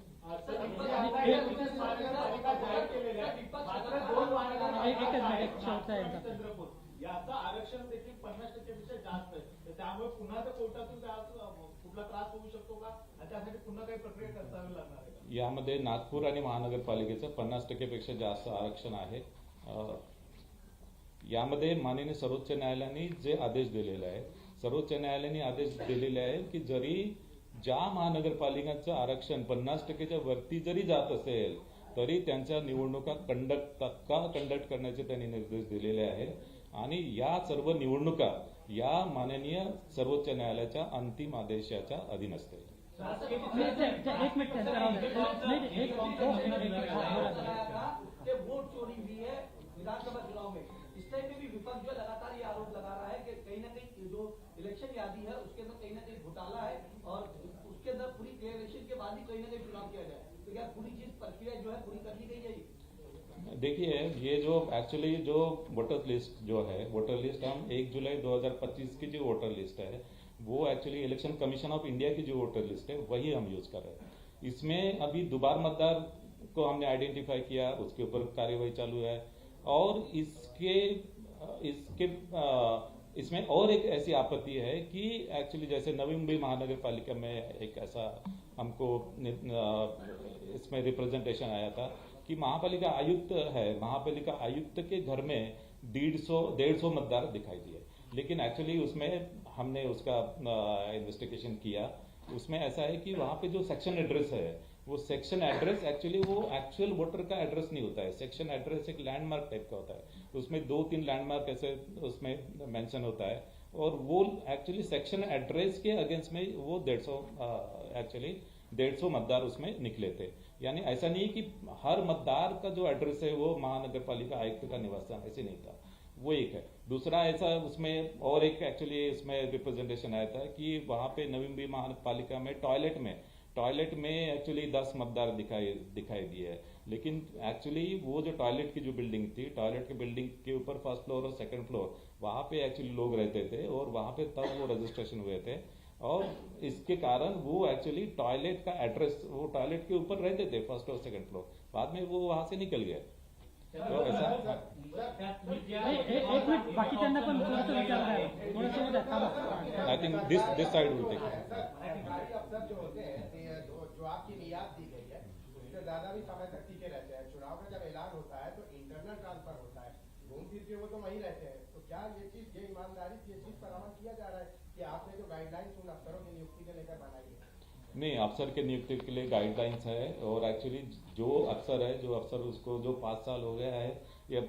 याचं आरक्षण देखील 50% पेक्षा जास्त आहे. त्यामुळे पुन्हा त्या कोर्टातून कुठला त्रास होऊ शकतो का आणि त्यासाठी पुन्हा काही प्रक्रिया करावी लागणार आहे का? यामध्ये नागपूर आणि महानगरपालिकेचं 50% पेक्षा जास्त आरक्षण आहे. यामध्ये माननीय सर्वोच्च न्यायालयाने जे आदेश दिलेले आहे सर्वोच्च न्यायालयाने आदेश दिलेले आहे की जरी ज्या महानगरपालिकांचं आरक्षण 50%च्या वरती जरी जात असेल तरी त्यांच्या निवडणुका तत्काळ कंडक्ट करण्याचे त्यांनी निर्देश दिलेले आहेत आणि या सर्व निवडणुका या माननीय सर्वोच्च न्यायालयाच्या अंतिम आदेशाच्या अधीन असतील. एक मिनट कि वोट चोरी हुई है विधानसभा चुनाव में। इस टाइम में भी विपक्ष जो लगातार ये आरोप लगा रहा है कि कहीं ना कहीं जो इलेक्शन यादी है उसके अंदर कहीं ना कहीं घोटाला है और उसके अंदर पूरी क्लियरेशन के बाद ही कहीं ना कहीं चुनाव किया जाए। तो क्या पूरी चीज प्रक्रिया जो है पूरी कर ली गई है? देखिए, ये जो एक्चुअली जो वोटर लिस्ट जो है, वोटर लिस्ट हम 1 जुलाई 2025 की जो वोटर लिस्ट है वो actually election commission of India की जो वोटर लिस्ट है वही हम यूज कर रहे हैं। इसमें अभी दोबार मतदार को हमने आइडेंटिफाई किया, उसके ऊपर कार्यवाही चालू है और इसमें और एक ऐसी आपत्ति है कि एक्चुअली जैसे नवी मुंबई महानगर पालिका में एक ऐसा हमको इसमें रिप्रेजेंटेशन आया था कि महापालिका आयुक्त है, महापालिका आयुक्त के घर में 150 मतदार दिखाई दिए, लेकिन एक्चुअली उसमें हमने उसका इन्वेस्टिगेशन किया। उसमें ऐसा है कि वहां पे जो सेक्शन एड्रेस है वो सेक्शन एड्रेस एक्चुअली वो एक्चुअल वोटर का एड्रेस नहीं होता है। सेक्शन एड्रेस एक लैंडमार्क टाइप का होता है, उसमें 2-3 लैंडमार्क ऐसे उसमें मेंशन होता है और वो एक्चुअली सेक्शन एड्रेस के अगेंस्ट में वो 150 मतदार उसमें निकले थे। यानी ऐसा नहीं कि हर मतदार का जो एड्रेस है वो महानगर पालिका आयुक्त का निवास स्थान, ऐसे नहीं था। वो एक है। दूसरा ऐसा उसमें और एक एक्चुअली इसमें रिप्रेजेंटेशन आया था कि वहां पे नवी मुंबई महानगर पालिका में टॉयलेट में एक्चुअली 10 मतदार दिखाई दिए है, लेकिन एक्चुअली वो जो टॉयलेट की जो बिल्डिंग थी, टॉयलेट की बिल्डिंग के ऊपर फर्स्ट फ्लोर और सेकंड फ्लोर वहां पे एक्चुअली लोग रहते थे और वहां पे तब वो रजिस्ट्रेशन हुए थे और इसके कारण वो एक्चुअली टॉयलेट का एड्रेस वो टॉयलेट के ऊपर रहते थे फर्स्ट और सेकंड फ्लोर, बाद में वो वहां से निकल गए। तो ऐसा एक मिनिट बाकी त्यांना पण थोडंसं विचारणार थोडंसं I think this side will take. सरकारी अफसर जो होते हैं जो आपकी रियाद दी गई है उससे ज्यादा भी समय तक टिके रहते हैं। चुनाव का जब ऐलान होता है तो इंटरनल ट्रांसफर होता है, घूम फिर के वो तो वहीं रहते हैं। तो क्या ये ईमानदारी ये चीज पर अमल किया जा रहा है कि आपने जो गाइडलाइंस उन अफसरों की नियुक्ति को लेकर बनाई है? नहीं, अफसर के नियुक्ति के लिए गाइडलाइंस है और एक्चुअली जो अफसर उसको जो 5 साल हो गया है या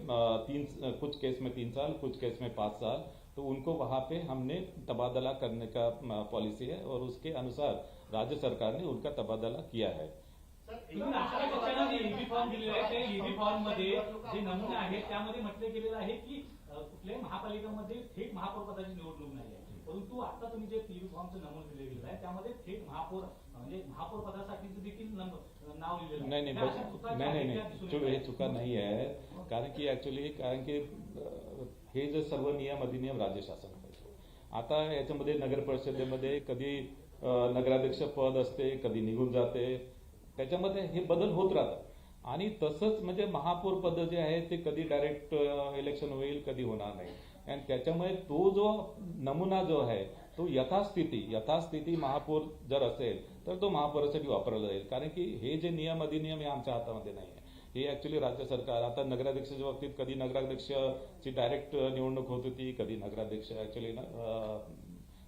कुछ केस में 3 साल, कुछ केस में 5 साल, तो उनको वहां पे हमने तबादला करने का पॉलिसी है और उसके अनुसार राज्य सरकार ने उनका तबादला किया है। राष्ट्रीय पक्षाने ईबी फॉर्म दिलेला आहे, त्या ईबी फॉर्म मध्ये जे नमुने आहेत त्यामध्ये म्हटलं गेलेलं आहे की कुठल्याही महापालिकेमध्ये थेट महापौर पदाची निवडणूक नाही आहे, परंतु आता तुम्ही जे ईबी फॉर्मचं नमूद दिले गेलेलं आहे त्यामध्ये थेट महापौर म्हणजे महापौर पदासाठीचं देखील नाव लिहिलेलं आहे। नाही, हे चुका नाही आहे, कारण की हे जे सर्व नियम अधिनियम राज्य शासन करतो। आता याच्यामध्ये नगर परिषदेमध्ये कधी नगराध्यक्ष पद असते, कधी निघून जाते, त्याच्यामध्ये हे बदल होत राहतात आणि तसंच म्हणजे महापौर पद जे आहे ते कधी डायरेक्ट इलेक्शन होईल, कधी होणार नाही आणि त्याच्यामुळे तो जो नमुना जो आहे तो यथास्थिती महापौर जर असेल तर तो महापौरासाठी वापरला जाईल, कारण की हे जे नियम अधिनियम हे आमच्या हातामध्ये नाही आहे। हे ऍक्च्युली राज्य सरकार आता नगराध्यक्षाच्या बाबतीत कधी नगराध्यक्षाची डायरेक्ट निवडणूक होत होती, कधी नगराध्यक्ष ऍक्च्युली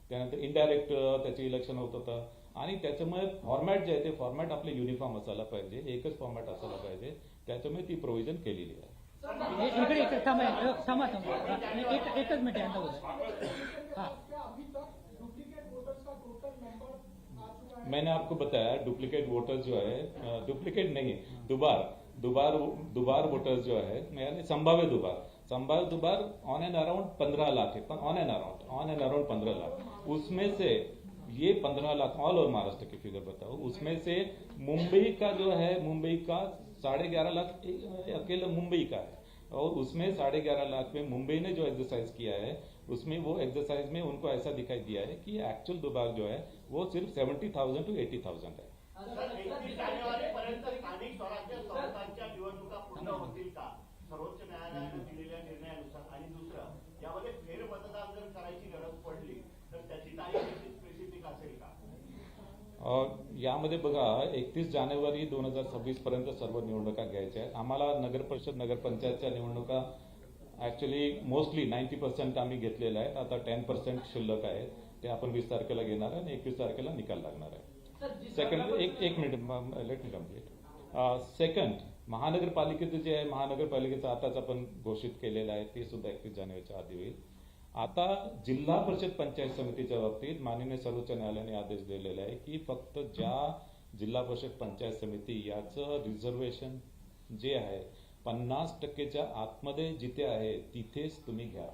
त्यानंतर इनडायरेक्ट त्याचे इलेक्शन होत होतं आणि त्याच्यामुळे फॉर्मॅट जे आहे ते फॉर्मॅट आपले युनिफॉर्म असायला पाहिजे, एकच फॉर्मॅट असायला पाहिजे, त्याच्यामुळे ती प्रोव्हिजन केलेली आहे। इकडे थांबा एकच मिनिट यांना मैंने आपको बताया डुप्लीकेट वोटर्स जो है, डुप्लीकेट नहीं, दुबार वोटर्स जो है, यानी संभाव्य दुबार ऑन एंड अराउंड 15 लाख है, ऑन एंड अराउंड 15 लाख। उसमें से ये 15 लाख ऑल ओवर महाराष्ट्र की फिगर बताओ, उसमें से मुंबई का जो है, मुंबई का 11.5 लाख अकेला मुंबई का है और उसमें 11.5 लाख में मुंबई ने जो एक्सरसाइज किया है उसमें वो एक्सरसाइज में उनको ऐसा दिखाई दिया है कि एक्चुअल दुबार जो है वो सिर्फ 70,000 to 80,000 है। 31 जानेवारीपर्यंत स्थानिक स्वराज्य संस्थांच्या निवडणुका पूर्ण होतील का सर्वोच्च न्यायालयाने दिलेल्या निर्णयानुसार? आणि दुसरं, यामध्ये फेरमतदान जर करायची गरज पडली तर त्याची तारीख स्पेसिफिक असेल का? यामध्ये बघा 31 जानेवारी 2026 पर्यंत सर्व निवडणुका घ्यायच्या आहेत। आम्हाला नगर परिषद नगरपंचायतच्या निवडणुका ऍक्च्युली मोस्टली 90% आम्ही घेतलेल्या आहेत, आता 10% शिल्लक आहेत, ते आपण 20 तारखेला घेणार आहे आणि 21 तारखेला निकाल लागणार आहे। सेकंड एक minute let me complete. Second, महानगरपालिकेचं जे आहे, महानगरपालिकेचं आताच आपण घोषित केलेलं आहे, ते सुद्धा 31 जानेवारीच्या आधी होईल आता जिल्हा परिषद पंचायत समितीच्या बाबतीत माननीय सर्वोच्च न्यायालयाने आदेश दिलेला आहे की फक्त ज्या जिल्हा परिषद पंचायत समिती याचं रिझर्वेशन जे आहे 50%च्या आतमध्ये जिथे आहे तिथेच तुम्ही घ्या.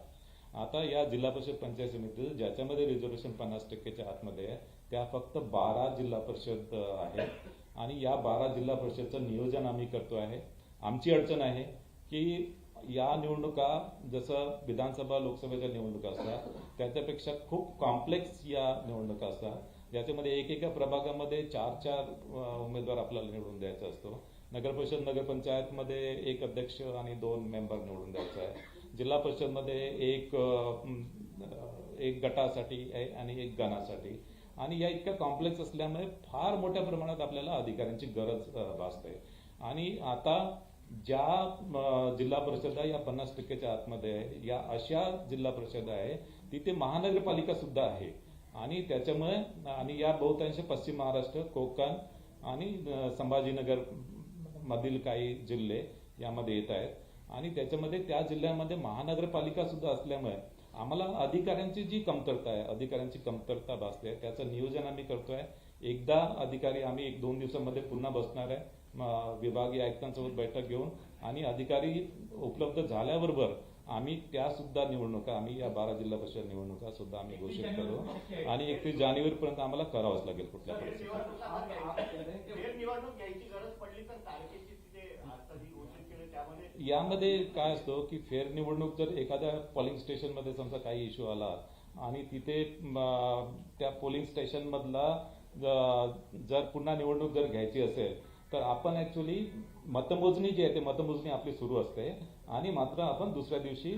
आता या जिल्हा परिषद पंचायत समिती ज्याच्यामध्ये रिझर्वेशन 50%च्या आतमध्ये आहे त्या फक्त 12 जिल्हा परिषद आहेत आणि या 12 जिल्हा परिषदचं नियोजन आम्ही करतो आहे. आमची अडचण आहे की या निवडणुका जसं विधानसभा लोकसभेच्या निवडणुका असतात त्याच्यापेक्षा खूप कॉम्प्लेक्स या निवडणुका असतात, ज्याच्यामध्ये एकेका प्रभागामध्ये 4 उमेदवार आपल्याला निवडून द्यायचा असतो. नगर परिषद नगरपंचायतमध्ये 1 अध्यक्ष आणि 2 मेंबर निवडून द्यायचा आहे. जिल्हा परिषदमध्ये एक गटासाठी आहे आणि 1 गणासाठी. आणि या इतक्या कॉम्प्लेक्स असल्यामुळे फार मोठ्या प्रमाणात आपल्याला अधिकाऱ्यांची गरज भासते. आणि आता ज्या जिल्हा परिषदा या 50%च्या आतमध्ये आहे या अशा जिल्हा परिषद आहे तिथे महानगरपालिका सुद्धा आहे आणि त्याच्यामुळे आणि या बहुतांश पश्चिम महाराष्ट्र, कोकण आणि संभाजीनगर मधील काही जिल्हे यामध्ये येत आहेत आणि त्याच्यामध्ये त्या जिल्ह्यामध्ये महानगरपालिका सुद्धा असल्यामुळे आम्हाला अधिकाऱ्यांची जी कमतरता आहे, अधिकाऱ्यांची कमतरता भासते. त्याचं नियोजन आम्ही करतोय. एकदा अधिकारी आम्ही 1-2 दिवसामध्ये पुन्हा बसणार आहे विभागीय आयुक्तांसोबत बैठक घेऊन आणि अधिकारी उपलब्ध झाल्याबरोबर आम्ही त्या सुद्धा निवडणुका आम्ही या 12 जिल्हा परिषद निवडणुका सुद्धा आम्ही घोषित करू आणि 31 जानेवारीपर्यंत आम्हाला करावंच लागेल कुठल्या परिस्थितीत. निवडणूक घ्यायची गरज पडली तर तारखेची तिथे आता जी घोषित केली त्यामध्ये यामध्ये काय असतं की फेर निवडणूक जर एखाद्या पोलिंग स्टेशन मध्ये समजा काही इश्यू आला आणि तिथे त्या पोलिंग स्टेशन मधला जर पुन्हा निवडणूक जर घ्यायची असेल तर आपण ऍक्च्युअली मतमोजणी जी आहे ते मतमोजणी आपली सुरू असते आणि मात्र आपण दुसऱ्या दिवशी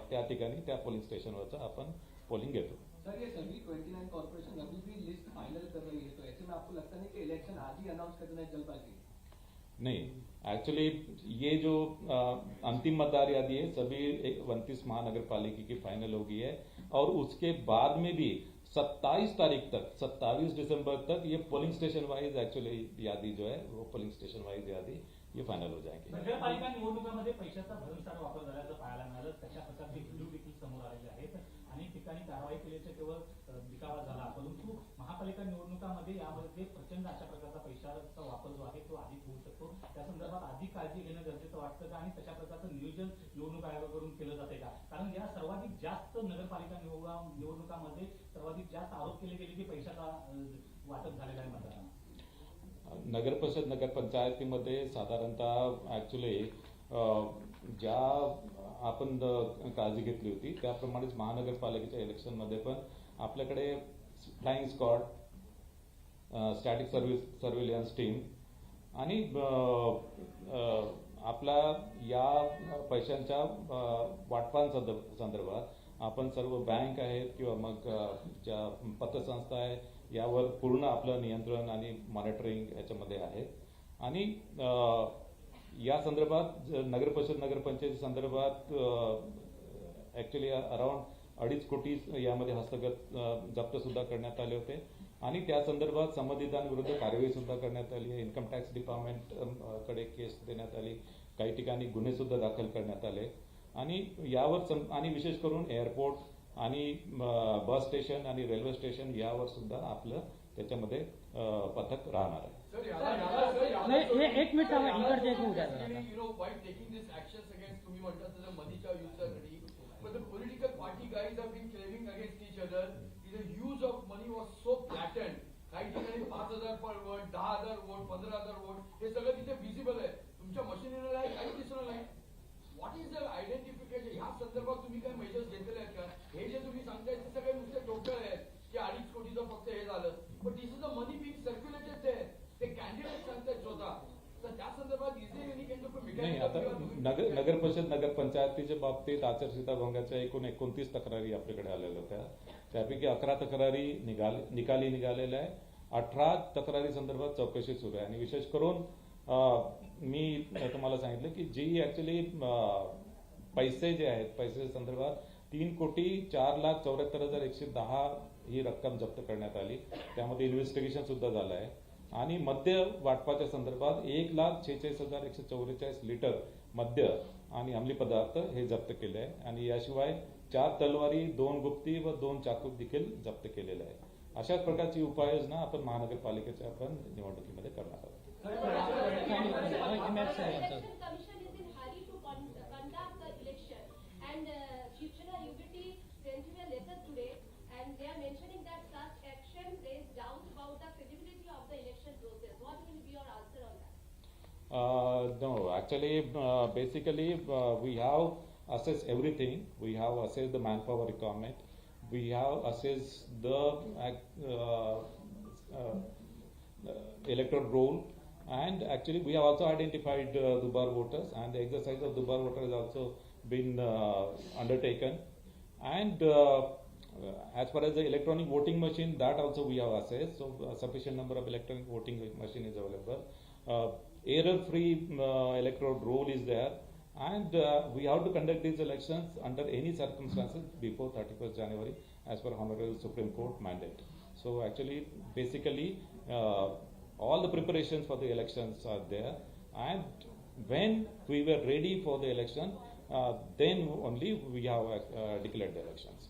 त्या ठिकाणी त्या पोलिंग स्टेशनवरचं आपण पोलिंग घेतो. सर ये सभी 29 कॉर्पोरेशन अभी भी लिस्ट फाइनल कर रही है, तो ऐसे में आपको लगता नहीं कि इलेक्शन आज ही अनाउंस कर देना है जल्दबाजी? नहीं, एक्चुअली ये जो अंतिम मतदार यादी है सभी 29 महानगर पालिका की फाइनल हो गई है और उसके बाद में भी 27 तारीख तक 27 दिसंबर तक ये पोलिंग स्टेशन वाइज एक्चुअली यादी जो है वो पोलिंग स्टेशन वाइज यादी ये फाइनल हो जाएगी. नगरपालिका निवडणुकामध्ये पैशाचा भरमसाठ वापर झाल्याचं पाहायला मिळालं. तशा प्रकारचे व्हिडिओ देखील समोर आलेले आहेत. अनेक ठिकाणी कारवाई केल्याचे केवळ दिखावा झाला, परंतु महापालिका निवडणुकामध्ये यामध्ये प्रचंड अशा प्रकारचा पैशाचा वापर जो आहे तो अधिक होऊ शकतो. त्या संदर्भात अधिक काळजी घेणं गरजेचं वाटतं का आणि तशा प्रकारचं नियोजन निवडणूक आयोगाकडून केलं जाते का? कारण या सर्वाधिक जास्त नगरपालिका निवडणुकामध्ये सर्वाधिक जास्त आरोप केले गेले की पैशाचा वाटप झालेला आहे मतदारांना. नगर परिषद नगर पंचायतीमध्ये साधारणतः ऍक्च्युली ज्या आपण काळजी घेतली होती त्याप्रमाणेच महानगरपालिकेच्या इलेक्शनमध्ये पण आपल्याकडे flying squad, static surveillance team आणि आपला या पैशांच्या वाटपांसंदर्भात आपण सर्व बँक आहेत किंवा मग ज्या पतसंस्था आहे यावर पूर्ण आपलं नियंत्रण आणि मॉनिटरिंग याच्यामध्ये आहे. आणि या संदर्भात नगर परिषद नगरपंचायती संदर्भात ऍक्च्युली अराउंड 2.5 कोटी यामध्ये हस्तगत जप्त सुद्धा करण्यात आले होते आणि त्या संदर्भात संबंधितांविरुद्ध कार्यवाही सुद्धा करण्यात आली आहे. इन्कम टॅक्स डिपार्टमेंट कडे केस देण्यात आली, काही ठिकाणी गुन्हे सुद्धा दाखल करण्यात आले आणि यावर आणि विशेष करून एअरपोर्ट आणि बस स्टेशन आणि रेल्वे स्टेशन यावर सुद्धा आपलं त्याच्यामध्ये पथक राहणार आहे. एक मिनिट इकडचे एक उद्या You know, while taking these actions against तुम्ही म्हणतात तसं मनीच्या युद्धासाठी, but the political party guys have been claiming against each other. The use of money was so blatant. काही ठिकाणी 5,000 पर वोट, 10,000 वोट, 15,000 वोट हे सगळं तिथे विजिबल आहे. तुमच्या मशिनरीला काही दिसलं नाही. What is the identification? ह्या संदर्भात तुम्ही काय मेजर्स घेतले आहेत का? हे जे तुम्ही सांगताय ते सगळे नुसते टोटल आहेत की 2.5 कोटीचं फक्त हे झालं, पण this is the money being circulated there. ते कॅन्डिडेट सांगतायत स्वतः. तर त्या संदर्भात is there any kind of नाही, आता नगर परिषद नगर पंचायतीच्या बाबतीत आचारसंहिता भंगाच्या एकूण 29 तक्रारी आपल्याकडे आलेल्या होत्या. त्यापैकी 11 तक्रारी निकाली निघालेल्या आहे. 18 तक्रारी संदर्भात चौकशी सुरू आहे आणि विशेष करून मी तुम्हाला सांगितलं की जी ऍक्च्युली पैसे जे आहेत पैसे संदर्भात 3,04,74,110 ही रक्कम जप्त करण्यात आली. त्यामध्ये इन्व्हेस्टिगेशन सुद्धा झालं आहे आणि मद्य वाटपाच्या संदर्भात 1,46,144 लिटर मद्य आणि अंमली पदार्थ हे जप्त केले आहे आणि याशिवाय 4 तलवारी, 2 गुप्ती व 2 चाकू देखील जप्त केलेले आहे. अशाच प्रकारची उपाययोजना आपण महानगरपालिकेच्या आपण निवडणुकीमध्ये करणार आहोत. Election Commission is in hurry to conduct the election, and Shivsena UBT sent me a letter today, and they are mentioning that such action raised doubts about the credibility of the election process. What will be your answer on that? No, actually, basically, we have assessed everything. We have assessed the manpower requirement. We have assessed the electoral roll, and actually, we have also identified Dubar voters, and the exercise of Dubar voters has also been undertaken. And as far as the electronic voting machine, that also we have assessed. So, a sufficient number of electronic voting machine is available. Error-free electoral roll is there, and we have to conduct these elections under any circumstances before 31st January as per Honorable Supreme Court mandate. So actually, basically, all the preparations for the elections are there, and when we were ready for the election, then only we have declared the elections.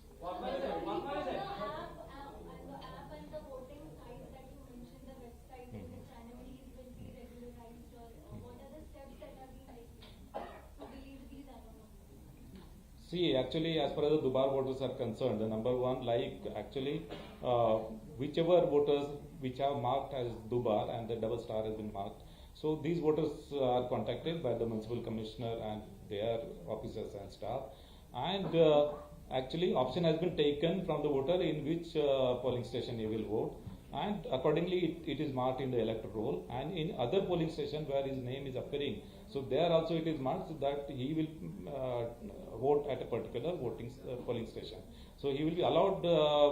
See, actually, as far as the Dubar voters are concerned, the number one, like actually, whichever voters which have marked as Dubar and the double star has been marked, so these voters are contacted by the municipal commissioner and their officers and staff, and actually option has been taken from the voter in which polling station he will vote, and accordingly it is marked in the electoral roll, and in other polling station where his name is appearing, so there also it is marked that he will vote at a particular polling station. So he will be allowed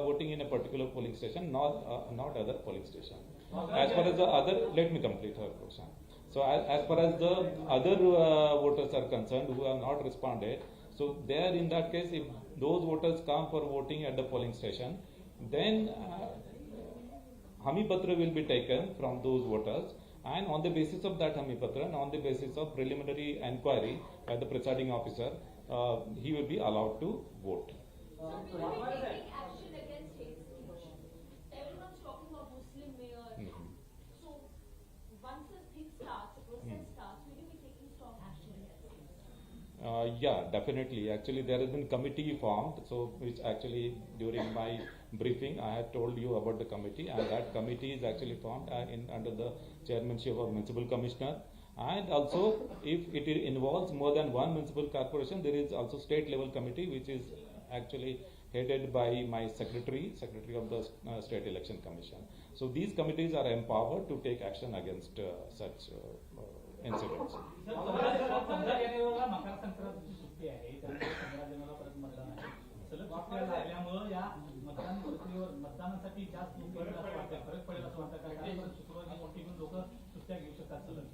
voting in a particular polling station, not other polling station. As far as the other, let me complete her question. So as far as the other voters are concerned who have not responded, so there in that case, if those voters come for voting at the polling station, then Hami Patra will be taken from those voters, and on the basis of that Hami Patra and on the basis of preliminary inquiry by the presiding officer, he will be allowed to vote. So will you be taking action against hate speech? Everyone's talking about Muslim mayor. So once the thing starts, the process starts, will you be taking strong action against him? Yeah, definitely. Actually, there has been committee formed, so which actually during my briefing I had told you about the committee, and that committee is actually formed under the chairmanship of municipal commissioner. And also, if it involves more than one municipal corporation, there is also state level committee which is actually headed by my secretary of the State Election Commission. So these committees are empowered to take action against such incidents. पंधरा जानेवारीला मकर संक्रांतीची सुट्टी आहे, त्यानंतर 15 जानेवारीला परत मतदान आहे. सलग सुट्ट्या लागल्यामुळे या मतदान प्रक्रियेवर मतदानासाठी जास्त लोक येतील असं वाटतं, फरक पडेल असं वाटतं का? कारण शुक्रवारी मोठी घेऊन लोक सुट्ट्या घेऊ शकतात सलग.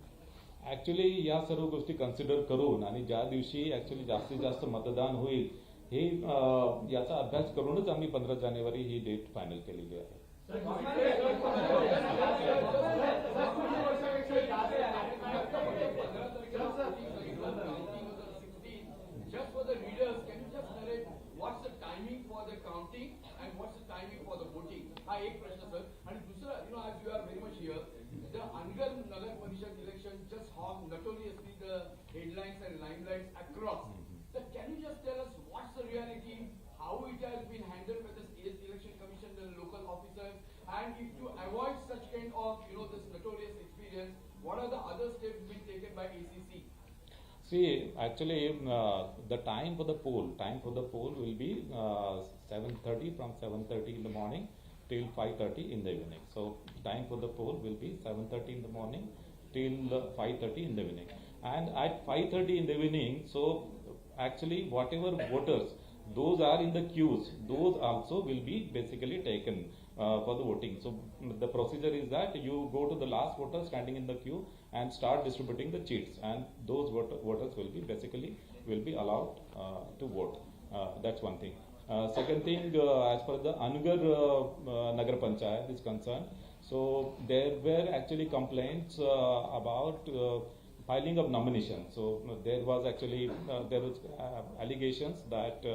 ऍक्च्युली या सर्व गोष्टी कन्सिडर करून आणि ज्या दिवशी ऍक्च्युली जास्तीत जास्त मतदान होईल हे याचा अभ्यास करूनच आम्ही 15 जानेवारी ही डेट फायनल केलेली आहे. Just for the readers, can you just narrate what's the timing for the counting and what's the timing for the voting? हा एक प्रश्न सर. आणि दुसरा, as you are very much here, the Angar Nagar Parishad election just hog notoriously the headlines and limelights across. So can you just tell us what's the reality, how it has been handled by the State Election Commission, the local officers, and if to avoid such kind of this notorious experience, what are the other steps being taken by ACC? See, actually, the time for the poll will be 7:30 from 7:30 in the morning till 5:30 in the evening. So, time for the poll will be 7:30 in the morning till 5:30 in the evening. And at 5:30 in the evening, so actually whatever voters, those are in the queues, those also will be basically taken for the voting. So the procedure is that you go to the last voter standing in the queue and start distributing the cheats, and those voters will be allowed to vote. That's one thing. Second thing, as far as the Angar Nagar Panchayat is concerned, so there were actually complaints about filing of nomination. So there was actually allegations that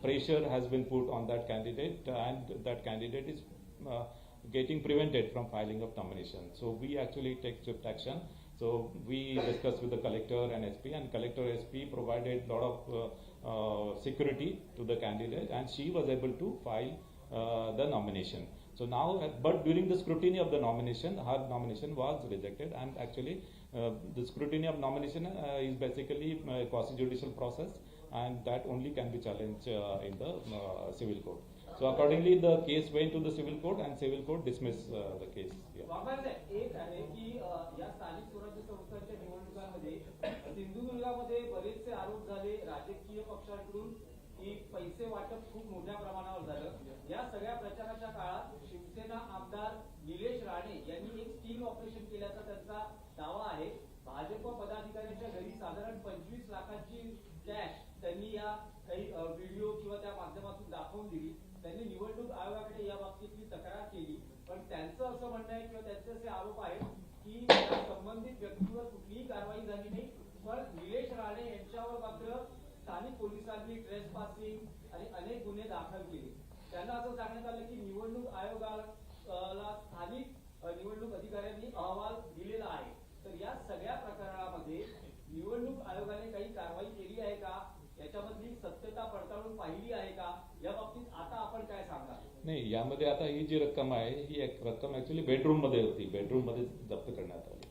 pressure has been put on that candidate, and that candidate is getting prevented from filing of nomination. So we actually take swift action. So we discussed with the collector and SP, and collector SP provided a lot of security to the candidate, and she was able to file the nomination. So now, but during the scrutiny of the nomination, her nomination was rejected, and actually the scrutiny of nomination is basically a quasi-judicial process, and that only can be challenged in the civil court. So accordingly, the case went to the civil court, and civil court dismissed the case. Yeah. एक आहे की या स्थानिक स्वराज्य संस्थांच्या निवडणुकांमध्ये सिंधुदुर्गामध्ये बरेचसे आरोप झाले राजकीय पक्षांकडून की पैसे वाटप खूप मोठ्या प्रमाणावर झालं. या सगळ्या प्रचाराच्या काळात शिवसेना आमदार निलेश राणे यांनी एक स्टिंग ऑपरेशन केल्याचा त्यांचा दावा आहे. भाजप पदाधिकाऱ्यांच्या घरी साधारण 25 लाखांची कॅश त्यांनी या काही व्हिडिओ किंवा त्या माध्यमातून दाखवून दिली. त्यांनी निवडणूक आयोगाकडे या बाबतीतली तक्रार केली, पण त्यांचं असं म्हणणं आहे किंवा त्यांचे असे आरोप आहेत की संबंधित व्यक्तीवर कुठलीही कारवाई झाली नाही, पण निलेश राणे यांच्यावर मात्र स्थानिक पोलिसांनी ट्रेसपासिंग आणि अनेक गुन्हे दाखल केले. त्यांना असं सांगण्यात आलं की निवडणूक आयोगाला स्थानिक निवडणूक अधिकाऱ्यांनी अहवाल दिलेला आहे. तर या सगळ्या प्रकरणामध्ये निवडणूक आयोगाने काही कारवाई केली आहे का, याच्यामधली सत्यता पडताळून पाहिली आहे का, या बाबतीत आता आपण काय सांगा? नाही, यामध्ये आता ही जी रक्कम आहे ही एक रक्कम ऍक्च्युली बेडरूम मध्ये होती, बेडरूम मध्ये जप्त करण्यात आली.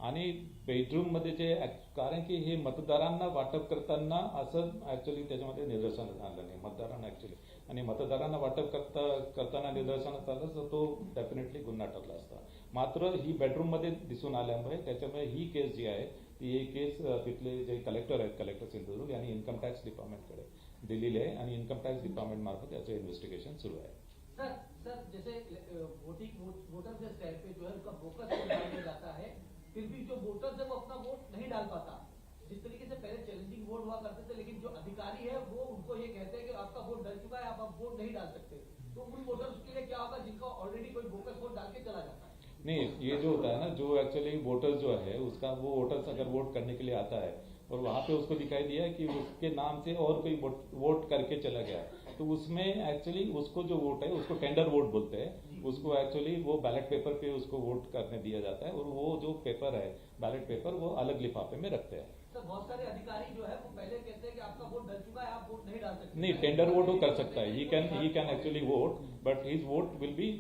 आणि बेडरूम मध्ये जे कारण की हे मतदारांना वाटप करताना असं ऍक्च्युली त्याच्यामध्ये निदर्शनास आलं नाही मतदारांना ऍक्च्युली, आणि मतदारांना वाटप करताना निदर्शनास आलं तर तो डेफिनेटली गुन्हा ठरला असता. मात्र ही बेडरूम मध्ये दिसून आल्यामुळे त्याच्यामुळे ही केस जी आहे ती एक केस तिथले जे कलेक्टर आहेत, कलेक्टर सिंधुदुर्ग यांनी इन्कम टॅक्स डिपार्टमेंटकडे दिलेली आहे, आणि इन्कम टॅक्स डिपार्टमेंट मार्फत याचं इन्व्हेस्टिगेशन सुरू आहे. सर जैसे वोटर के स्टैंड पे जो है उनका फोकस डाल दिया जाता है, फिर भी जो वोटर है वो अपना वोट नहीं डाल पाता. जिस तरीके से पहले चैलेंजिंग वोट हुआ करते थे, लेकिन जो अधिकारी है वो उनको ये कहते हैं कि आपका वोट डल चुका है, आप अब वोट नहीं डाल सकते. तो उन वोटर्स के लिए क्या होगा जिनका ऑलरेडी कोई बोकस वोट डाल के चला जाता है? नहीं, ये जो होता है ना, जो एक्चुअली वोटर जो है उसका, वो वोटर्स अगर वोट करने के लिए आता है और वहाँ पे उसको दिखाई दिया कि उसके नाम से और कोई वोट करके चला गया, तो उसमें एक्चुअली उसको जो वोट है उसको टेंडर वोट बोलते हैं. उसको एक्चुअली वो बैलेट पेपर पे उसको वोट करने दिया जाता है, और वो जो पेपर है बैलेट पेपर वो अलग लिफाफे में रखते हैं. सर बहुत सारे अधिकारी जो है वो पहले कहते हैं कि आपका वोट डल चुका है, आप वोट नहीं डाल सकते. नहीं, टेंडर वोट वो कर सकता है, he can actually vote, but his vote will be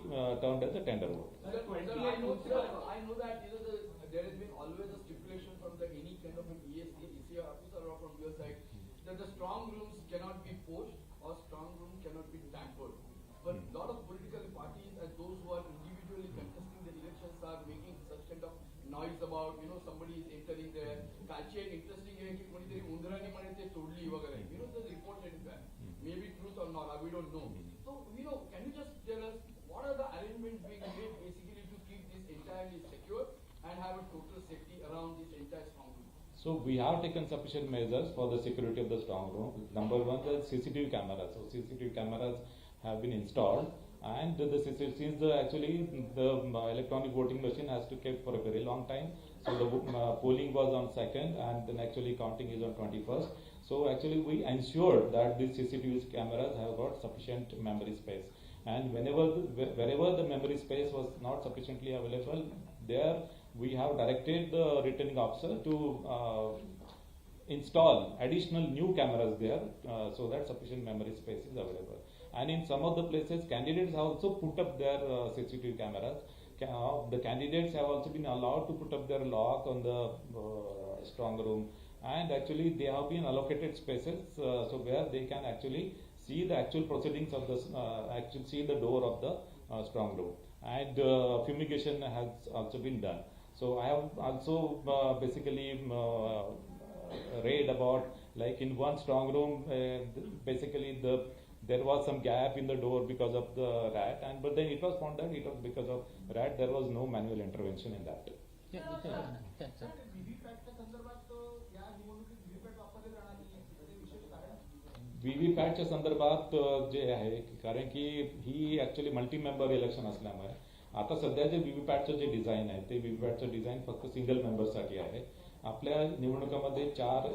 turned as a tender vote. I know that there has been always a stipulation from any kind of an EC officer or from your side that the strong rooms cannot be poached or strong room cannot be tampered. But a lot of political parties and those who are individually contesting the elections are making such kind of noise about, somebody is entering there. कालची एक interesting आहे की कोणीतरी उंदराने म्हणे ते तोडली वगैरे. The report is that maybe truth or not, we don't know. So can you just tell us what are the arrangements being made basically to keep this entirely secure and have a total safety around this entire strong room? So we have taken sufficient measures for the security of the strong room. Number one, the CCTV cameras. So CCTV cameras have been installed, and since the electronic voting machine has to keep for a very long time, so the polling was on 2nd, and then actually counting is on 21st. So actually we ensured that these CCTV cameras have got sufficient memory space, and wherever the memory space was not sufficiently available, there we have directed the returning officer to install additional new cameras there, so that sufficient memory space is available. And in some of the places, candidates have also put up their CCTV cameras. The candidates have also been allowed to put up their lock on the strong room, and actually they have been allocated spaces so where they can actually see the actual proceedings of the see the door of the strong room, and fumigation has also been done. So I have also basically read about, like in one strong room, basically there was some gap in the door because of the rat, but then it was found that it was because of rat. There was no manual intervention in that. व्हीव्हीपॅटच्या संदर्भात जे आहे, कारण की ही actually multi member election असल्यामुळे आता सध्या जे व्हीव्हीपॅटचं जे डिझाईन आहे ते व्हीव्हीपॅटचं डिझाईन फक्त सिंगल मेंबरसाठी आहे. आपल्या निवडणुकामध्ये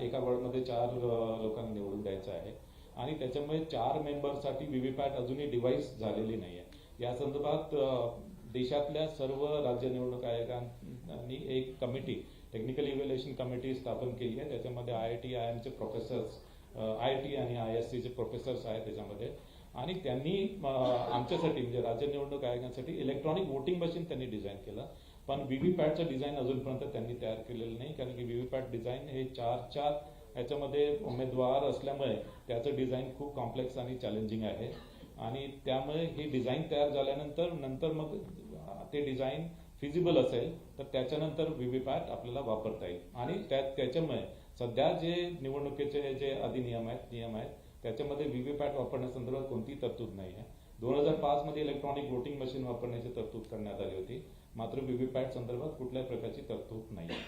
एका वॉर्डमध्ये 4 लोकांना निवडून द्यायचं आहे, आणि त्याच्यामुळे 4 मेंबरसाठी व्हीव्हीपॅट अजूनही डिव्हाइस झालेली नाही आहे. या संदर्भात देशातल्या सर्व राज्य निवडणूक आयोगांनी एक कमिटी, टेक्निकल इव्हॅल्युएशन कमिटी स्थापन केली आहे. त्याच्यामध्ये IIT, IIMचे प्रोफेसर्स, IIT आणि ISCचे प्रोफेसर्स आहेत त्याच्यामध्ये. आणि त्यांनी आमच्यासाठी म्हणजे राज्य निवडणूक आयोगासाठी इलेक्ट्रॉनिक वोटिंग मशीन त्यांनी डिझाईन केलं. पण व्हीव्हीपॅटचं डिझाईन अजूनपर्यंत त्यांनी तयार केलेलं नाही, कारण की व्हीव्हीपॅट डिझाईन हे 4 याच्यामध्ये उमेदवार असल्यामुळे त्याचं डिझाईन खूप कॉम्प्लेक्स आणि चॅलेंजिंग आहे. आणि त्यामुळे हे डिझाईन तयार झाल्यानंतर मग ते डिझाईन फिजिबल असेल तर त्याच्यानंतर व्हीव्हीपॅट आपल्याला वापरता येईल. आणि त्याच्यामुळे सध्या जे निवडणुकीचे जे नियम आहेत त्याच्यामध्ये व्हीव्हीपॅट वापरण्यासंदर्भात कोणतीही तरतूद नाही आहे. 2005 मध्ये इलेक्ट्रॉनिक वोटिंग मशीन वापरण्याची तरतूद करण्यात आली होती, मात्र व्हीव्हीपॅट संदर्भात कुठल्याही प्रकारची तरतूद नाही आहे.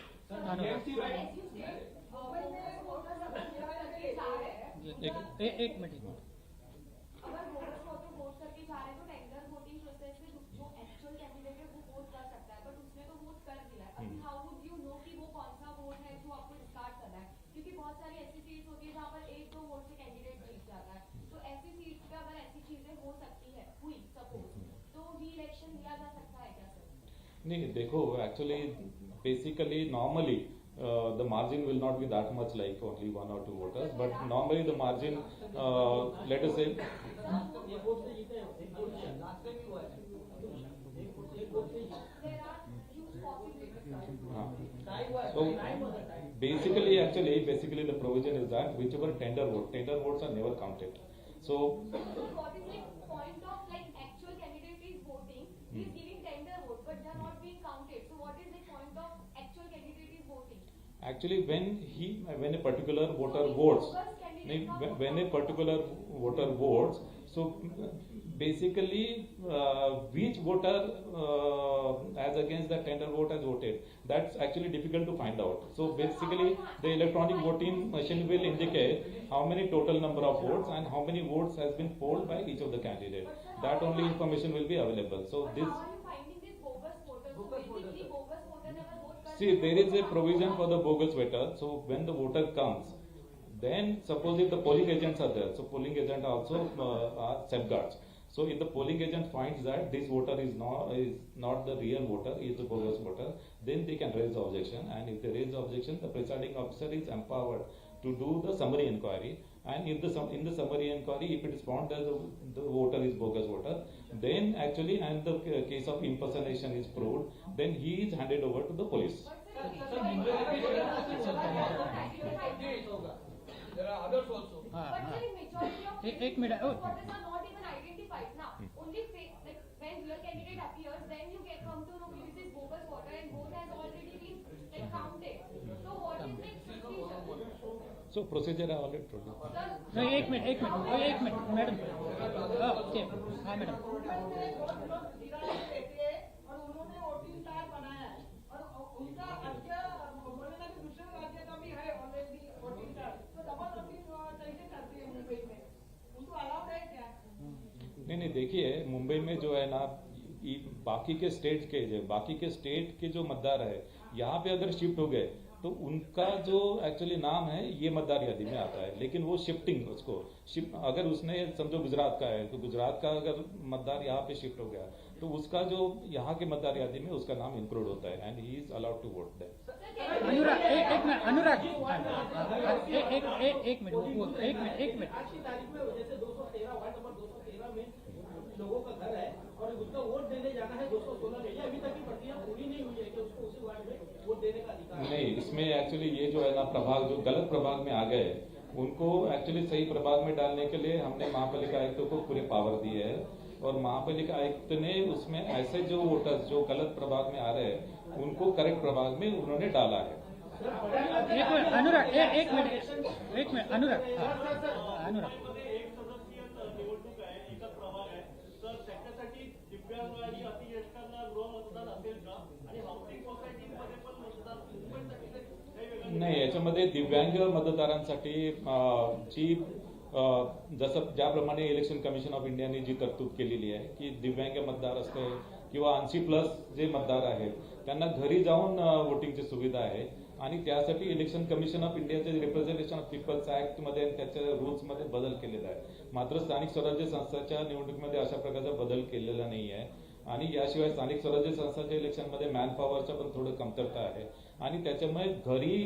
एक मिनट. अगर वोटर्स को तो वोट करके जा रहे हैं तो टेंडर वोटिंग प्रोसेस में जो एक्चुअल कैंडिडेट है वो वोट कर सकता है, बट उसने तो वोट कर दिया है. अभी हाउ वुड यू नो कि वो कौन सा वोट है जो आपको डिस्कार्ड करना है, क्योंकि बहुत सारी ऐसी सीट्स होती है जहाँ पर 1-2 वोट से कैंडिडेट जीत जाता है. तो ऐसी सीट्स पे अगर ऐसी चीजें हो सकती है हुई सपोज, तो री इलेक्शन लिया जा सकता है क्या सर? नहीं, देखो actually basically normally the margin will not be that much, like only 1 or 2 voters, but normally the margin, let us say, so basically the provision is that whichever tender votes are never counted. So what is the point of like actual candidate is voting, he is giving tender vote, but they are not being counted. So what is the point of actual candidate is voting? Actually, when a particular voter votes, so basically which voter as against the tender vote has voted, that's actually difficult to find out. So basically the electronic voting machine will indicate how many total number of votes and how many votes has been polled by each of the candidate. That only information will be available. So this, how are you finding this bogus voters? So basically bogus voter never vote. see, there is a provision for the bogus voter. So when the voter comes, then suppose if the polling agents are there, so polling agent also are safeguards. So if the polling agent finds that this voter is not the real voter, is the bogus voter, then they can raise the objection. And if they raise the objection, the presiding officer is empowered to do the summary inquiry. And if in the summary inquiry, if it is found that the voter is bogus voter, then actually, and the case of impersonation is proved, then he is handed over to the police. There are others also. But the majority of एक minute. voters are not even identified now. Only like when your candidate appears, then you come to know this is bogus voter and vote has already been like counted. So what is the procedure? So procedure I already told you. No, एक minute madam. Okay हाँ madam. और उन्होंने voting card बनाया है और उनका राज्य बोलेगा कि दूसरे राज्य का भी है ऑलरेडी वोटिंग कार्ड, तो डबल वोटिंग कैसे करती है मुंबई में, उनको अलाउड है क्या? नहीं, देखिए मुंबई में जो है ना, बाकी के स्टेट के जो मतदार है यहाँ पे अगर शिफ्ट हो गए तो उनका जो एक्चुअली नाम है ये मतदार यादी में आता है, लेकिन वो शिफ्टिंग अगर उसने समझो गुजरात का है तो गुजरात का अगर मतदार यहाँ पे शिफ्ट हो गया तो उसका जो यहाँ के मतदार यादी में उसका नाम इंक्लूड होता है and he is allowed to vote there. Anurag एक मिनट. आज की तारीख में जैसे 213 वार्ड नंबर 213 में लोगों का घर है और उसका वोट देने जाना है 216 में, अभी तक की प्रक्रिया पूरी नहीं हुई है कि उसको उसी वार्ड में वोट देने का अधिकार नहीं. इसमें एक्चुअली ये जो है ना प्रभाग जो गलत प्रभाग में आ गए उनको एक्चुअली सही प्रभाग में डालने के लिए हमने महापालिका आयुक्तों को पूरे पावर दिए है और महापालिका आयुक्त ने उसमें ऐसे जो वोटर्स जो गलत प्रभाग में आ रहे हैं उनको करेक्ट प्रभाग में उन्होंने डाला है. अनुराग एक मिनट अनुराग. एक सदस्यीय निवडणूक आहे, एकच प्रभाग आहे, तर त्याच्यासाठी दिव्यांग आणि अतिज्येष्ठांना गृहमतदान असेल का? आणि हाऊसिंग सोसायटीमध्ये पण मतदान मुंबईसाठी काही वेगळं नाही, याच्यामध्ये दिव्यांग मतदारांसाठी जी जसं ज्याप्रमाणे इलेक्शन कमिशन ऑफ इंडियाने जी तरतूद केलेली आहे की दिव्यांग मतदार असते किंवा 80+ जे मतदार आहेत त्यांना घरी जाऊन वोटिंगची सुविधा आहे आणि त्यासाठी इलेक्शन कमिशन ऑफ इंडियाचे रिप्रेझेंटेशन ऑफ पीपल्स ऍक्ट मध्ये आणि त्याच्या रूल्स मध्ये बदल केलेला आहे. मात्र स्थानिक स्वराज्य संस्थांच्या निवडणुकीमध्ये अशा प्रकारचा बदल केलेला नाही आहे. आणि याशिवाय स्थानिक स्वराज्य संस्थांच्या इलेक्शनमध्ये मॅन पॉवरचं पण थोडं कमतरता आहे आणि त्याच्यामुळे घरी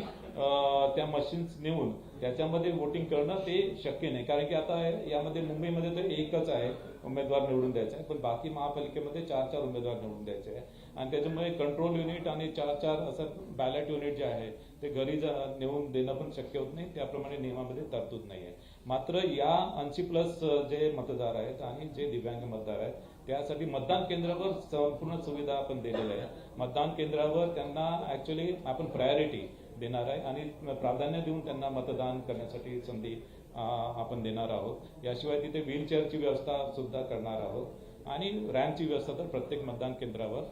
त्या मशीन्स नेऊन त्याच्यामध्ये वोटिंग करणं ते शक्य नाही. कारण की आता यामध्ये मुंबईमध्ये तर एकच आहे उमेदवार निवडून द्यायचा आहे, पण बाकी महापालिकेमध्ये 4 उमेदवार निवडून द्यायचे आहे आणि त्याच्यामुळे कंट्रोल युनिट आणि 4 असं बॅलेट युनिट जे आहे ते घरी नेऊन देणं पण शक्य होत नाही. त्याप्रमाणे नियमामध्ये तरतूद नाही आहे. मात्र या 80+ जे मतदार आहेत आणि जे दिव्यांग मतदार आहेत त्यासाठी मतदान केंद्रावर संपूर्ण सुविधा आपण दिलेल्या आहे. मतदान केंद्रावर त्यांना ऍक्च्युली आपण प्रायोरिटी देणार आहे आणि प्राधान्य देऊन त्यांना मतदान करण्यासाठी संधी आपण देणार आहोत. याशिवाय तिथे व्हीलचेअरची व्यवस्था सुद्धा करणार आहोत आणि रॅम्पची व्यवस्था तर प्रत्येक मतदान केंद्रावर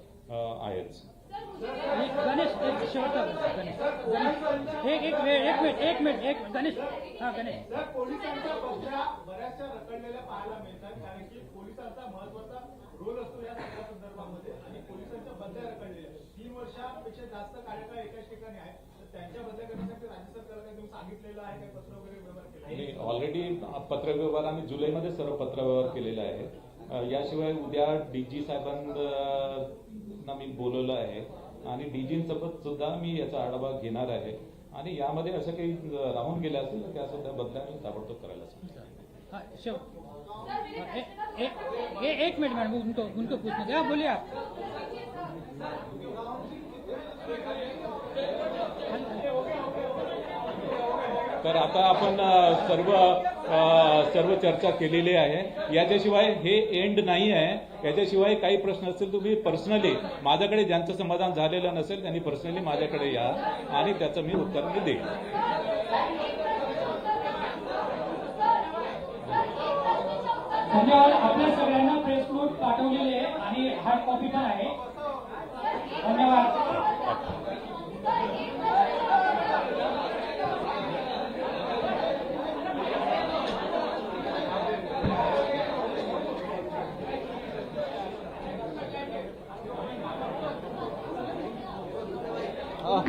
आहेच. गणेश एक शेवटचा गणेश एक मिनिट गणेश गणेश सर, पोलिसांच्या बदल्या बऱ्याचशा रखडलेल्या पाहायला मिळतात कारण की पोलिसांचा महत्वाचा रोल असतो या सगळ्या संदर्भामध्ये आणि पोलिसांच्या बदल्या रखडलेल्या 3 वर्षापेक्षा जास्त कार्यकाळ एकाच ठिकाणी आहे. तर त्यांच्या बदल्या करण्यासाठी राज्य सरकारला तुम्ही सांगितलेलं आहे काही पत्र वगैरे व्यवहार केला? ऑलरेडी पत्रव्यवहार आम्ही जुलैमध्ये सर्व पत्रव्यवहार केलेला आहे. याशिवाय उद्या डीजी साहेबांना मी बोलवलं आहे आणि डीजींसोबत सुद्धा मी याचा आढावा घेणार आहे आणि यामध्ये असं काही राहून गेलं असेल तर त्या सुद्धा बदल्या मी ताबडतोब करायला सांगितलं. एक मिनट मैडम उनको पूछने क्या बोलिए आप. तर आता आपण सर्व चर्चा केलेली आहे. याच्याशिवाय हे एंड नाही आहे. याच्याशिवाय काही प्रश्न असतील तुम्ही पर्सनली माझ्याकडे ज्यांचं समाधान झालेलं नसेल त्यांनी पर्सनली माझ्याकडे या आणि त्याचं मी उत्तर मी देईन. धन्यवाद. आपल्या सगळ्यांना प्रेस नोट पाठवलेले आहे आणि हार्ड कॉपी पण आहे. धन्यवाद. हाँ